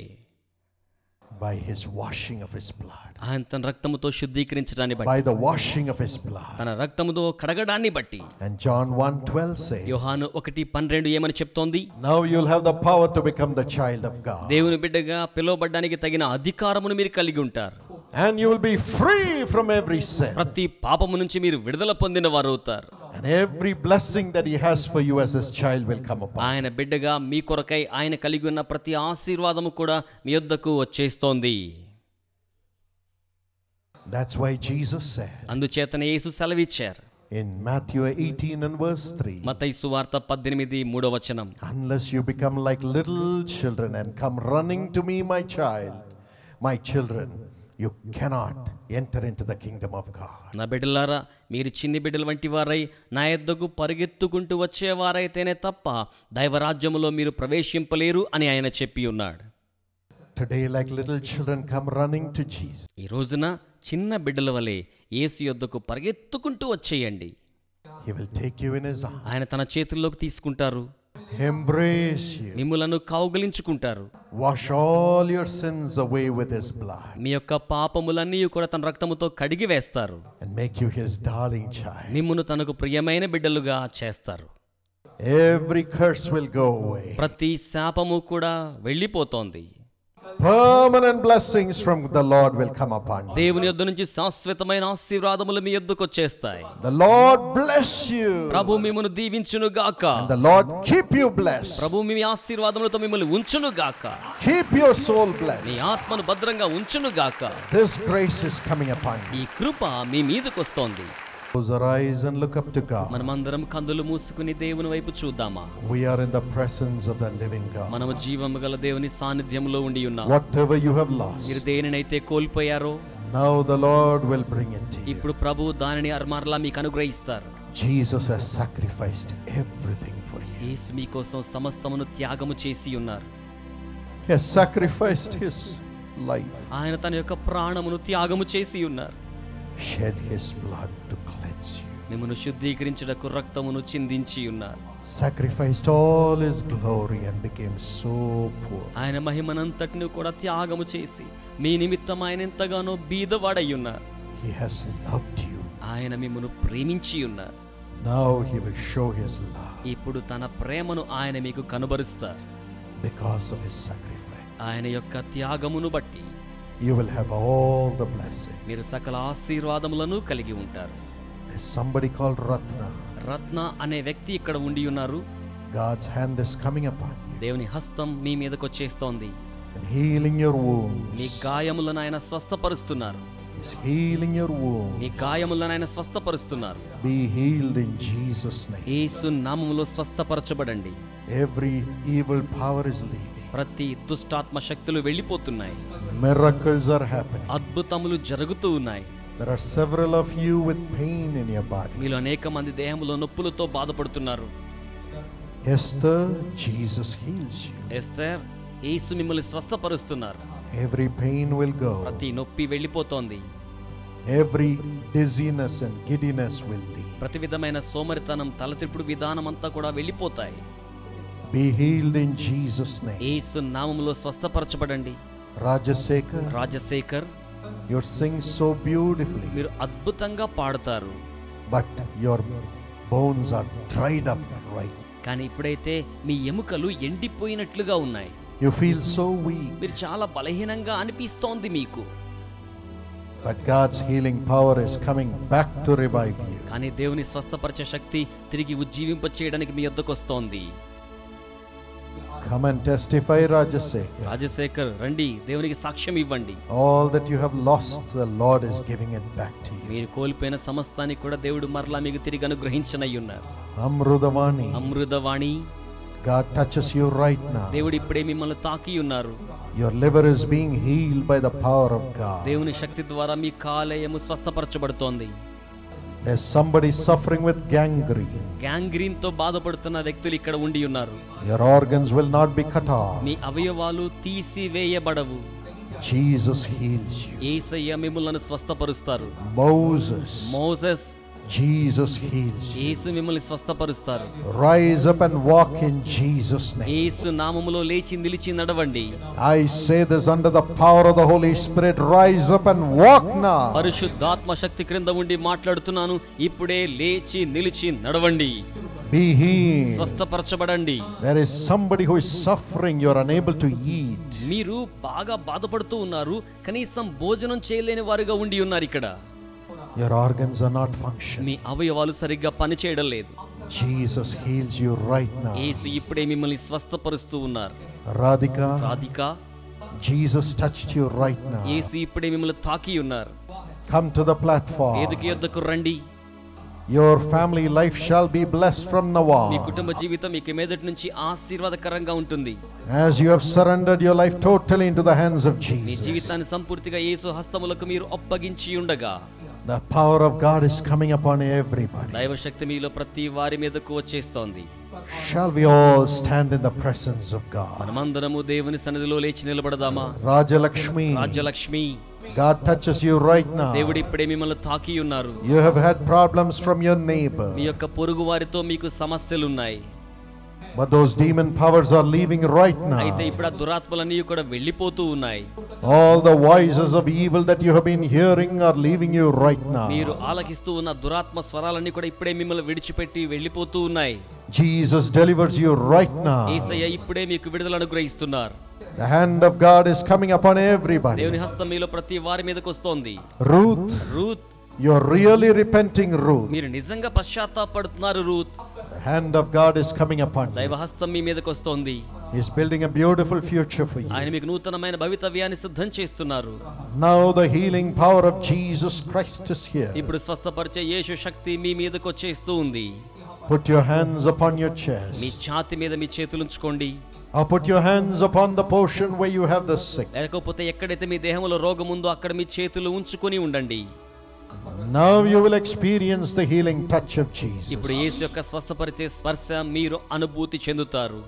by his washing of his blood. ఆయన తన రక్తముతో శుద్ధీకరించడాన్ని బట్టి, By the washing of his blood. తన రక్తముతో కడగడాన్ని బట్టి. And John 1:12 says, యోహాను 1:12 ఏమని చెప్తోంది? now you'll have the power to become the child of God. దేవుని బిడ్డగా పిలువబడ్డానికి తగిన అధికారమును మీరు కలిగి ఉంటారు. And you will be free from every sin. ప్రతి పాపము నుంచి మీరు విడుదల పొందిన వారు అవుతారు. And every blessing that he has for you as his child will come upon. ఆయన బిడ్డగా మీ కొరకై ఆయన కలిగి ఉన్న ప్రతి ఆశీర్వాదము కూడా మీ యొద్దకు వచ్చేస్తోంది. That's why Jesus said అందుచేతనే యేసు సెలవిచ్చారు in Matthew 18 and verse 3, మత్తయి సువార్త 18:3 unless you become like little children and come running to me, my children, you cannot enter into the kingdom of God. నా బిడ్డలారా, మీరు చిన్ని బిడ్డల వంటి వారై నా యొద్దకు పరిగెత్తుకుంటూ వచ్చేవారైతేనే తప్ప దైవరాజ్యములో మీరు ప్రవేశింపలేరు అని ఆయన చెప్పి ఉన్నాడు. Today, like little children, come running to Jesus. ఈ రోజున చిన్న బిడ్డల వలె యేసు యొద్దకు పరిగెత్తుకుంటూ వచ్చేయండి. He will take you in his arms, ఆయన తన చేతుల్లోకి తీసుకుంటారు, embrace you, మిమ్ములను కౌగిలించుకుంటారు, wash all your sins away with his blood, మీ యొక్క పాపములన్నీ కూడా తన రక్తముతో కడిగి వేస్తారు, and make you his darling child. మిమ్మును తనకు ప్రియమైన బిడ్డలుగా చేస్తారు. Every curse will go away. ప్రతి శాపము కూడా వెళ్ళిపోతోంది. Permanent blessings from the Lord will come upon you. దేవుని యొద్ద నుంచి శాశ్వతమైన ఆశీర్వాదములు మీ యొద్దకు వచ్చేస్తాయి. The Lord bless you. ప్రభు మిమ్మును దీవించును గాక. And the Lord keep you blessed. ప్రభు మీ ఆశీర్వాదములతో మిమ్మల్ని ఉంచును గాక. Keep your soul me blessed. ఆత్మను భద్రంగా ఉంచును గాక. This grace is coming upon you. ఈ కృప మీ మీదకు వస్తోంది. Close our eyes and look up to God. మనమందరం కన్నులు మూసుకుని దేవుని వైపు చూద్దామా. We are in the presence of the living God. మనము జీవము గల దేవుని సాన్నిధ్యంలో ఉండి ఉన్నాం. Whatever you have lost, మీరు దేనినైతే కోల్పోయారో now the Lord will bring it to you. ఇప్పుడు ప్రభువు దానిని మరలా మీకు అనుగ్రహిస్తారు. Jesus has sacrificed everything for you. యేసు మీకోసం సమస్తమును త్యాగము చేసి ఉన్నారు. He has sacrificed his life, ఆయన తన యొక్క ప్రాణమును త్యాగము చేసి ఉన్నారు. shed his blood to cleanse you, మిమ్మును శుద్ధీకరించుటకు రక్తమును చిందించి ఉన్నారు. sacrificed all his glory and became so poor. ఆయన మహిమనంతటిని కూడా త్యాగము చేసి మీ నిమిత్తం ఆయన ఎంతగానో బీదవాడై ఉన్నారు. He has loved you. ఆయన మిమ్మును ప్రేమించి ఉన్నారు. Now he will show his love ఇప్పుడు తన ప్రేమను ఆయన మీకు కనబరుస్తారు. because of his sacrifice. ఆయన యొక్క త్యాగమును బట్టి You will have all the blessing. మీరు సకల ఆశీర్వాదములను కలిగి ఉంటారు. There's somebody called Ratna. రత్న అనే వ్యక్తి ఇక్కడ ఉండి ఉన్నారు. God's hand is coming upon you దేవుని హస్తం మీ మీదకు వచ్చేస్తోంది. and healing your me wounds. గాయములను ఆయన స్వస్థపరుస్తున్నారు. He's healing your wounds. మీ గాయములను ఆయన స్వస్థపరుస్తున్నారు. Be healed in Jesus' name. యేసు నామములో స్వస్థపరచబడండి. Every evil power is leaving. ప్రతి దుష్టాత్మ శక్తులు వెళ్ళిపోతున్నాయి. Miracles are happening. అద్భుతములు జరుగుతూ ఉన్నాయి. There are several of you with pain in your body. మీలో అనేక మంది దేహంలో నొప్పులతో బాధపడుతున్నారు. Esther, Jesus heals you. Esther, యేసు మిమ్మల్ని స్వస్థపరుస్తున్నారు. Every pain will go. ప్రతి నొప్పి వెళ్ళిపోతోంది. Every dizziness and giddiness will leave. ప్రతి విధమైన సోమరితనం, తలతిప్పుడు విధానం అంతా కూడా వెళ్ళిపోతాయి. Be healed in Jesus' name. యేసు నామములో స్వస్థపరచబడండి. Rajasekhar, Rajasekhar, you sing so beautifully, మీరు అద్భుతంగా పాడతారు. but your bones are dried up right. కానీ ఇప్పుడైతే మీ ఎముకలు ఎండిపోయినట్లుగా ఉన్నాయి. You feel so weak, మీరు చాలా బలహీనంగా అనిపిస్తోంది మీకు. but God's healing power is coming back to revive you. కానీ దేవుని స్వస్థపరిచే శక్తి తిరిగి ఉజ్జీవింప చేయడానికి మీ యొద్దకు వస్తోంది. Come and testify, Rajasekhar. Rajasekhar, రండి, దేవునికి సాక్ష్యం ఇవ్వండి. All that you have lost, the Lord is giving it back to you. మీరు కోల్పోయిన సమస్తాన్ని కూడా దేవుడు మరలా మీకు తిరిగి అనుగ్రహించనై ఉన్నారు. Amrudavani, Amruthavani, God touches you right now. దేవుడు ఇప్పుడే మిమ్మల్ని తాకి ఉన్నారు. Your liver is being healed by the power of God. దేవుని శక్తి ద్వారా మీ కాలేయము స్వస్థపరచబడుతోంది. There's somebody suffering with gangrene. Gangrene తో బాధపడుతున్న వ్యక్తులు ఇక్కడ ఉండి ఉన్నారు. Your organs will not be cut off. మీ అవయవాలు తీసివేయబడవు. Jesus heals you. యేసయ్య మిమ్మల్ని స్వస్థపరుస్తారు. Moses, Jesus heals you. యేసు మిమ్మల్ని స్వస్థపరుస్తారు. Rise up and walk in Jesus' name. యేసు నామములో లేచి నిలిచి నడవండి. I say this under the power of the Holy Spirit. Rise up and walk now. పరిశుద్ధాత్మ శక్తి క్రింద ఉండి మాట్లాడుతున్నాను. ఇప్పుడే లేచి నిలిచి నడవండి. Be healed. స్వస్థపరచబడండి. There is somebody who is suffering. You are unable to eat. మీరు బాగా బాధపడుతూ ఉన్నారు. కనీసం భోజనం చేయలేని వారుగా ఉండి ఉన్నారు ఇక్కడ. Your organs are not functioning. మీ అవయవాలు సరిగ్గా పనిచేయడం లేదు. Jesus heals you right now. యేసు ఇప్పుడే మిమ్మల్ని స్వస్థపరుస్తూ ఉన్నారు. Radhika, Radhika, Jesus touched you right now. యేసు ఇప్పుడే మిమ్మల్ని తాకి ఉన్నారు. Come to the platform. వేదిక యొద్దకు రండి. Your family life shall be blessed from now me on. కుటుంబ జీవితం ఇక మీదటి నుంచి ఆశీర్వాదకరంగా ఉంటుంది. As you have surrendered your life totally into the hands of me Jesus. జీవితాన్ని సంపూర్తిగా యేసు హస్తములకు మీరు అప్పగించి ఉండగా The power of God is coming upon everybody. దైవ శక్తి మీలో ప్రతి వారి మీదకు వచ్చేస్తోంది. Shall we all stand in the presence of God? మనమందరము దేవుని సన్నిధిలో లేచి నిలబడదామా? Rajalakshmi, Rajyalakshmi, God touches you right now. దేవుడు ఇప్పుడే మిమ్మల్ని తాకి ఉన్నారు. You have had problems from your neighbor, మీ యొక్క పొరుగు వారితో మీకు సమస్యలు ఉన్నాయి. but those demon powers are leaving right అయితే now. ఇప్పుడు ఆ దురాత్మలన్నీ కూడా వెళ్ళిపోతూ ఉన్నాయి. All the voices of evil that you have been hearing are leaving you right మీరు now. ఆలకిస్తూ ఉన్న దురాత్మ స్వరాలన్నీ కూడా ఇప్పుడే మిమ్మల్ని విడిచిపెట్టి వెళ్ళిపోతూ ఉన్నాయి. Jesus delivers you right now. యేసయ్య ఇప్పుడే మీకు విడుదల అనుగ్రహిస్తున్నారు. The hand of God is coming upon everybody. దేవుని హస్తం మీలో ప్రతి వారి మీదకు వస్తోంది. Ruth, Ruth, you're really repenting, Ruth. మీరు నిజంగా పశ్చాత్తాపడుతున్నారు. Ruth, The hand of God is coming upon దైవ you. హస్తం మీ మీదకు వస్తోంది. He's building a beautiful future for you. ఆయన మీకు నూతనమైన భవితవ్యాన్ని సిద్ధం చేస్తున్నారు. Now the healing power of Jesus Christ is here. ఇప్పుడు స్వస్థపరిచే యేసు శక్తి మీ మీదకు వచ్చేస్తూ ఉంది. Put your hands upon your me chest. ఛాతి మీద మీ చేతులు ఉంచుకోండి. Or put your hands upon the portion where you have the sick. లేకపోతే ఎక్కడైతే మీ దేహంలో రోగం ఉందో అక్కడ మీ చేతులు ఉంచుకొని ఉండండి. Now you will experience the healing touch of ఇప్పుడు Jesus. యేసు యొక్క స్వస్థపరిచే స్పర్శ మీరు అనుభూతి చెందుతారు.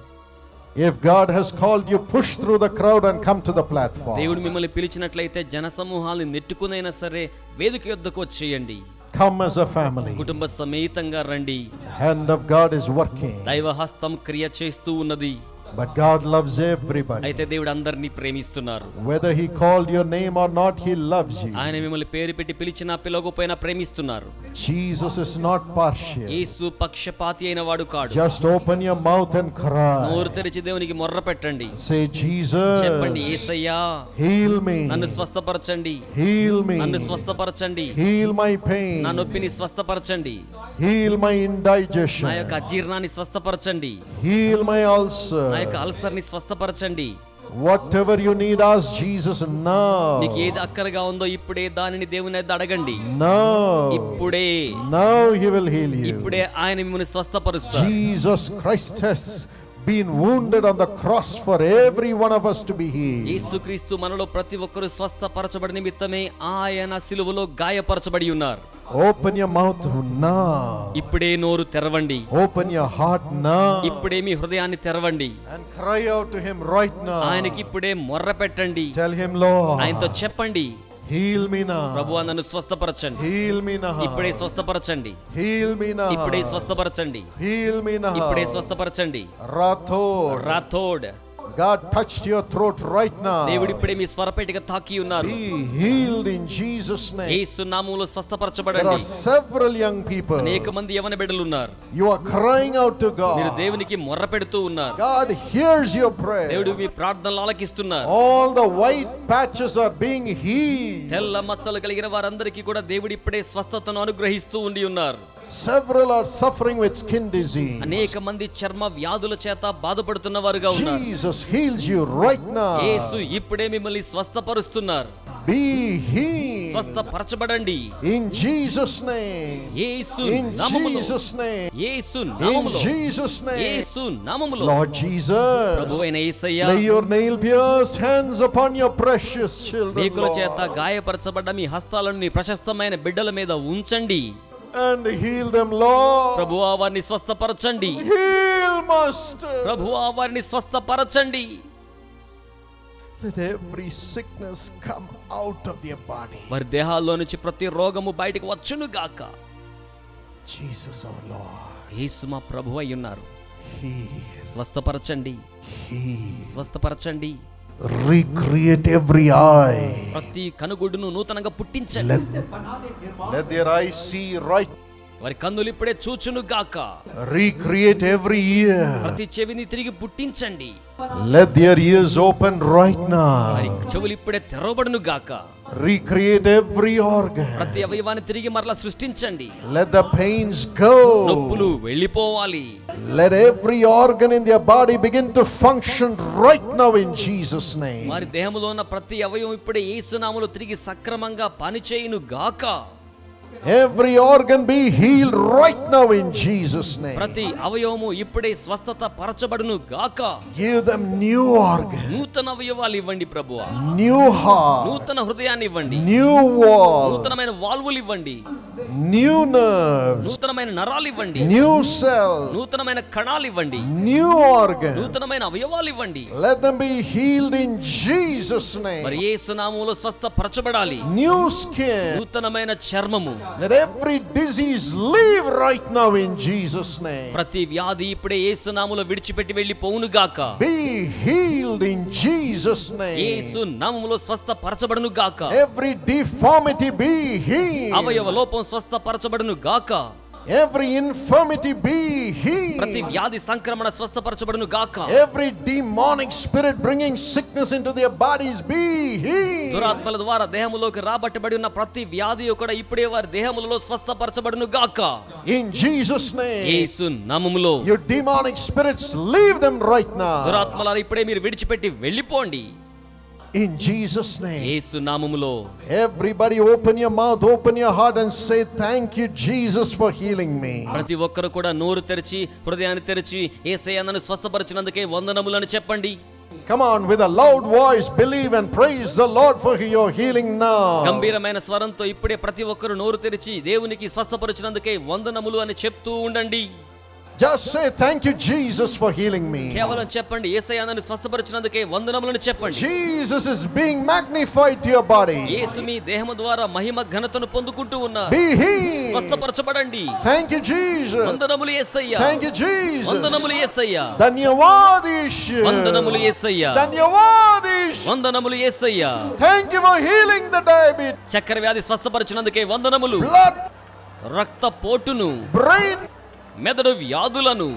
If God has called you, push through the crowd and come to the platform. దేవుడు మిమ్మల్ని పిలిచినట్లయితే జన సమూహాలను నెట్టుకునైనా సరే వేదిక యొద్దకు వచ్చేయండి. Come as a family. కుటుంబ సమేతంగా రండి. The hand of God is working. దైవ హస్తం క్రియ చేస్తూ ఉన్నది. But God loves everybody. అయితే దేవుడు అందరినీ ప్రేమిస్తున్నారు. Whether He called your name or not, He loves you. ఆయన మిమ్మల్ని పేరు పెట్టి పిలిచినా పిలవకపోయినా ప్రేమిస్తున్నారు. Jesus is not partial. యేసు పక్షపాతి అయిన వాడు కాడు. Just open your mouth and నోరు cry. తెరిచి దేవునికి మొర్ర పెట్టండి. Say, చెప్పండి, Jesus, యేసయ్యా heal me. నన్ను స్వస్థపరచండి. Heal నన్ను me. స్వస్థపరచండి. Heal my నా pain. నొప్పిని స్వస్థపరచండి. Heal my నా యొక్క indigestion. అజీర్ణాన్ని స్వస్థపరచండి. Heal my నా యొక్క ulcer. అల్సర్ని స్వస్థపరచండి. Whatever you need, ask Jesus now. నీకు ఏది అక్కరగా ఉందో ఇప్పుడే దానిని దేవుని వద్ద అడగండి. Now. ఇప్పుడే Now He will heal you. ఇప్పుడే ఆయన మిమ్మల్ని స్వస్థపరుస్తారు. Jesus Christ has been wounded on the cross for every one of us to be healed. యేసుక్రీస్తు మనలో ప్రతి ఒక్కరు స్వస్థపరచబడి నిమిత్తమే ఆయన సిలువలో గాయపరచబడి ఉన్నారు. Open your mouth now. ఇప్పుడే నోరు తెరవండి. Open your heart now. ఇప్పుడే మీ హృదయాన్ని తెరవండి. And cry out to Him right now. ఆయనకి ఇప్పుడే మొర్ర పెట్టండి. Tell Him, Lord, ఆయనతో చెప్పండి, heal me now. ప్రభువా నన్ను స్వస్థపరచండి. Heal me now. ఇప్పుడే స్వస్థపరచండి. Heal me now. ఇప్పుడే స్వస్థపరచండి. Heal me now. ఇప్పుడే స్వస్థపరచండి. Rathod. Rathod, God touched your throat right now. దేవుడు ఇప్పుడే మీ స్వరపేటిక తాకి ఉన్నారు. Be healed in Jesus' name. యేసు నామములో There స్వస్థపరచబడండి. are several young people. అనేక మంది యవన బిడ్డలు ఉన్నారు. You are crying out to మీరు God. దేవునికి మొర్ర పెడుతూ ఉన్నారు. God hears your prayer. దేవుడు మీ ప్రార్థనలు ఆలకిస్తున్నారు. All the white patches are being healed. తెల్ల మచ్చలు కలిగిన వారందరికీ కూడా దేవుడు ఇప్పుడే స్వస్థతను అనుగ్రహిస్తూ ఉండి ఉన్నారు. Several are suffering with skin disease. అనేక మంది చర్మ వ్యాధుల చేత బాధపడుతున్న వారుగా ఉన్నారు. Jesus heals you right now. యేసు ఇప్పుడే మిమ్మల్ని స్వస్థపరుస్తున్నారు. Be healed. స్వస్థపరచబడండి. In Jesus' name. Yesu In నామములో. Jesus' name. యేసు In నామములో. Jesus' name. యేసు నామములో. Lord Jesus, ప్రభువైన యేసయ్యా, lay your nail-pierced hands upon your precious children, మేకుల చేత Lord, గాయపరచబడ్డ మీ హస్తాలను నీ ప్రశస్తమైన బిడ్డల మీద ఉంచండి. and heal them, Lord. ప్రభువా వారిని స్వస్థపరచండి. Heal, Master. ప్రభువా వారిని స్వస్థపరచండి. Let every sickness come out of their body. వారి దేహాల్లో నుంచి ప్రతి రోగము బయటికి వచ్చును గాక. Jesus our Lord. యేసు మా ప్రభువు అయి ఉన్నారు. Heal. స్వస్థపరచండి. Heal. స్వస్థపరచండి. Recreate every eye. ప్రతి కనుగుడ్డును నూతనంగా పుట్టించండి. Let their eyes see right. వారి కన్నులు ఇప్పుడే చూచును గాక. Recreate every ear. ప్రతి చెవిని తిరిగి పుట్టించండి. Let their ears open right వారి now. చెవులు ఇప్పుడే తెరవబడును గాక. Recreate every organ. ప్రతి అవయవాన్ని తిరిగి మరలా సృష్టించండి. Let the pains go. నొప్పులు వెళ్ళిపోవాలి. Let every organ in their body begin to function right now in Jesus' name. వారి దేహములో ఉన్న ప్రతి అవయవం ఇప్పుడే యేసు నామములో తిరిగి సక్రమంగా పనిచేయును గాక. Every organ be healed right now in Jesus' name. ప్రతి అవయవము ఇప్పుడే స్వస్థత పరచబడును గాక. Give them new organ, నూతన అవయవాలు ఇవ్వండి ప్రభువా. new heart, నూతన హృదయాన్ని ఇవ్వండి. new wall, నూతనమైన వాల్వులు ఇవ్వండి. new nerves, నూతనమైన నరాలు ఇవ్వండి. new cells, నూతనమైన కణాలు ఇవ్వండి. new organ. నూతనమైన అవయవాలు ఇవ్వండి. Let them be healed in Jesus' మరి name. యేసు నామములో స్వస్థపరచబడాలి. New skin. నూతనమైన చర్మము. Let every disease leave right now in Jesus' name. ప్రతి వ్యాధి ఇప్పుడే యేసు నామములో విడిచిపెట్టి వెళ్ళిపోవును గాక. Be healed in Jesus' Yesu name. నామములో స్వస్థపరచబడును గాక. Every deformity be healed. అవయవ లోపం స్వస్థపరచబడును గాక. Every infirmity be ప్రతి healed. వ్యాధి సంక్రమణ స్వస్థపరచబడును గాక. Every demonic spirit bringing sickness into their bodies be healed. దురాత్మల ద్వారా దేహములోకి రాబట్టబడి ఉన్న ప్రతి వ్యాధి కూడా ఇప్పుడే వారి దేహములలో స్వస్థపరచబడును గాక. In Jesus' name. యేసు నామములో You demonic spirits, leave them right now. దురాత్మలారా ఇప్పుడే మీరు విడిచిపెట్టి వెళ్ళిపోండి. In Jesus' name. యేసు నామములో Everybody open your mouth, open your heart and say thank you Jesus for healing me. ప్రతి ఒక్కరు కూడా నోరు తెరిచి హృదయాన్ని తెరిచి యేసయ్య నన్ను స్వస్థపరిచినందుకే వందనములని చెప్పండి. Come on, with a loud voice, believe and praise the Lord for your healing now. గంభీరమైన స్వరంతో ఇప్పుడే ప్రతి ఒక్కరు నోరు తెరిచి దేవునికి స్వస్థపరిచినందుకే వందనములు అని చెప్తూ ఉండండి. Just say thank you Jesus for healing me. కేవలం చెప్పండి యేసయ్య నన్ను స్వస్థపరిచినందుకే వందనములను చెప్పండి. Jesus is being magnified to your body. యేసు మీ దేహము ద్వారా మహిమ ఘనతను పొందుకుంటూ ఉన్నారు. Be healed. స్వస్థపరచబడండి. Thank you Jesus. వందనములు యేసయ్య. Thank you Jesus. వందనములు యేసయ్య. ధన్యవాదాలు. వందనములు యేసయ్య. ధన్యవాదాలు. వందనములు యేసయ్య. Thank you for healing the diabetes. చక్కెర వ్యాధి స్వస్థపరిచినందుకే వందనములు. Blood, రక్తపోటును, brain, మెదడు వ్యాధులను,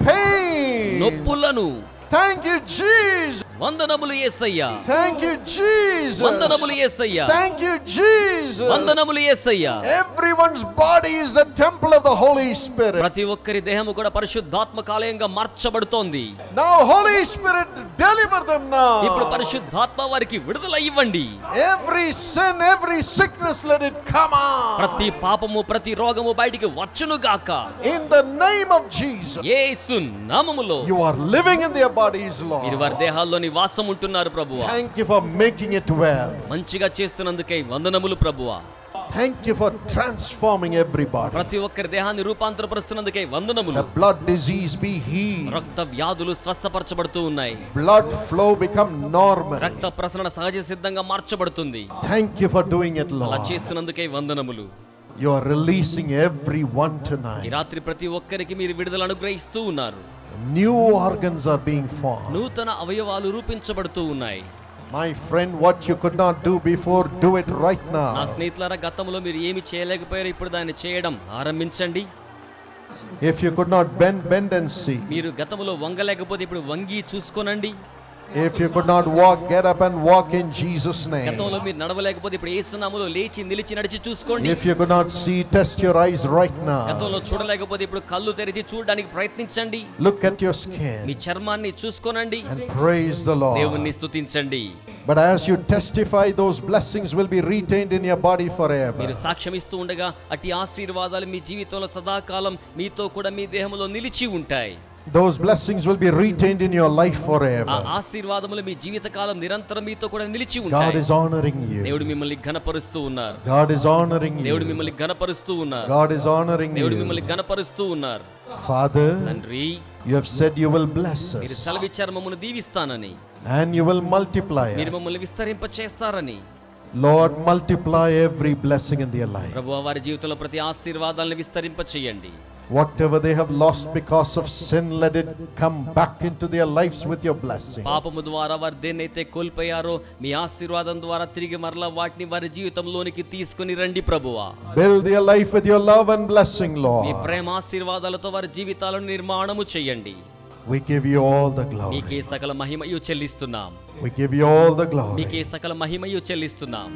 pain. నొప్పులను Thank you Jesus. వందనములు యేసయ్య. Thank you Jesus. వందనములు యేసయ్య. Thank you Jesus. వందనములు యేసయ్య. Everyone's body is the temple of the Holy Spirit. ప్రతి ఒక్కరి దేహము కూడా పరిశుద్ధాత్మ ఆలయంగా మార్చబడుతోంది. Now Holy Spirit deliver them ఇప్పుడు now. పరిశుద్ధాత్మ వారికి విడుదల ఇవ్వండి. Every sin, every sickness, let it come out. ప్రతి పాపము ప్రతి రోగము బయటికి వచ్చును గాక. In the name of Jesus. యేసు నామములో You are living in their bodies, మీరు Lord. వారి దేహాల్లోని వాసం ఉంటున్నారు ప్రభువా. Thank you for making it well. మంచిగా చేస్తున్నందుకే వందనములు ప్రభువా. Thank you for transforming everybody. ప్రతి ఒక్కరి దేహాన్ని రూపాంతరపరుస్తున్నందుకే వందనములు. The blood disease be healed. రక్త వ్యాధులు స్వస్థపరచబడుతూ ఉన్నాయి. Blood flow become normal. రక్త ప్రసరణ సహజ సిద్ధంగా మార్చబడుతుంది. Thank you for doing it, అలా Lord. చేస్తున్నందుకే వందనములు. You are releasing everyone ఈ tonight. రాత్రి ప్రతి ఒక్కరికి మీరు విడుదల అనుగ్రహిస్తూ ఉన్నారు. New organs are being formed. నూతన అవయవాలు రూపించబడుతూ ఉన్నాయి. My friend, what you could not do before, do it right నా now. స్నేహితులారా, గతంలో మీరు ఏమి చేయలేకపోయారు, ఇప్పుడు దాన్ని చేయడం ఆరంభించండి. If you could not bend, bend and see. మీరు గతంలో వంగలేకపోతే ఇప్పుడు వంగి చూసుకోనండి. If you could not walk, get up and walk in Jesus' name. గతంలో మీరు నడవలేకపోతే ఇప్పుడు యేసు నామములో లేచి నిలిచి నడిచి చూసుకోండి. If you could not see, test your eyes right now. గతంలో చూడలేకపోతే ఇప్పుడు కళ్ళు తెరిచి చూడడానికి ప్రయత్నించండి. Look at your skin మీ చర్మాన్ని చూసుకోనండి. and praise the దేవుణ్ణి Lord. స్తుతించండి. But as you testify, those blessings will be retained in your body forever. మీరు సాక్ష్యం ఇస్తూ ఉండగా అట్టి ఆశీర్వాదాలు మీ జీవితంలో సదాకాలం మీతో కూడా మీ దేహంలో నిలిచి ఉంటాయి. Those blessings will be retained in your life ఆ forever. ఆశీర్వాదములు మీ జీవితకాలం నిరంతరం మీతో కూడా నిలిచి God ఉంటాయి. is honoring you. దేవుడు మిమ్మల్ని ఘనపరుస్తూ ఉన్నారు. God is honoring దేవుడు you. మిమ్మల్ని ఘనపరుస్తూ ఉన్నారు. God is honoring దేవుడు you. మిమ్మల్ని ఘనపరుస్తూ ఉన్నారు. Father, తండ్రి, you have said you will bless మీరు us సెలవిచ్చారు మమ్మల్ని దీవిస్తానని, and you will multiply మీరు us. మమ్మల్ని విస్తరింప చేస్తారని. Lord, multiply every blessing in their life. ప్రభువా, వారి జీవితంలో ప్రతి ఆశీర్వాదాలను విస్తరింప చేయండి. Whatever they have lost because of sin, let it come back into their lives with your blessing. పాపము ద్వారా వారు దేన్నైతే కోల్పోయారో మీ ఆశీర్వాదం ద్వారా తిరిగి మరలా వాటిని వారి జీవితంలోనికి తీసుకొని రండి ప్రభువా. Build their life with your love and blessing, Lord. మీ ప్రేమ ఆశీర్వాదాలతో వారి జీవితాలను నిర్మాణము చేయండి. We give you all the glory. మీకే సకల మహిమయు చెల్లిస్తున్నాం. We give you all the glory. మీకే సకల మహిమయు చెల్లిస్తున్నాం.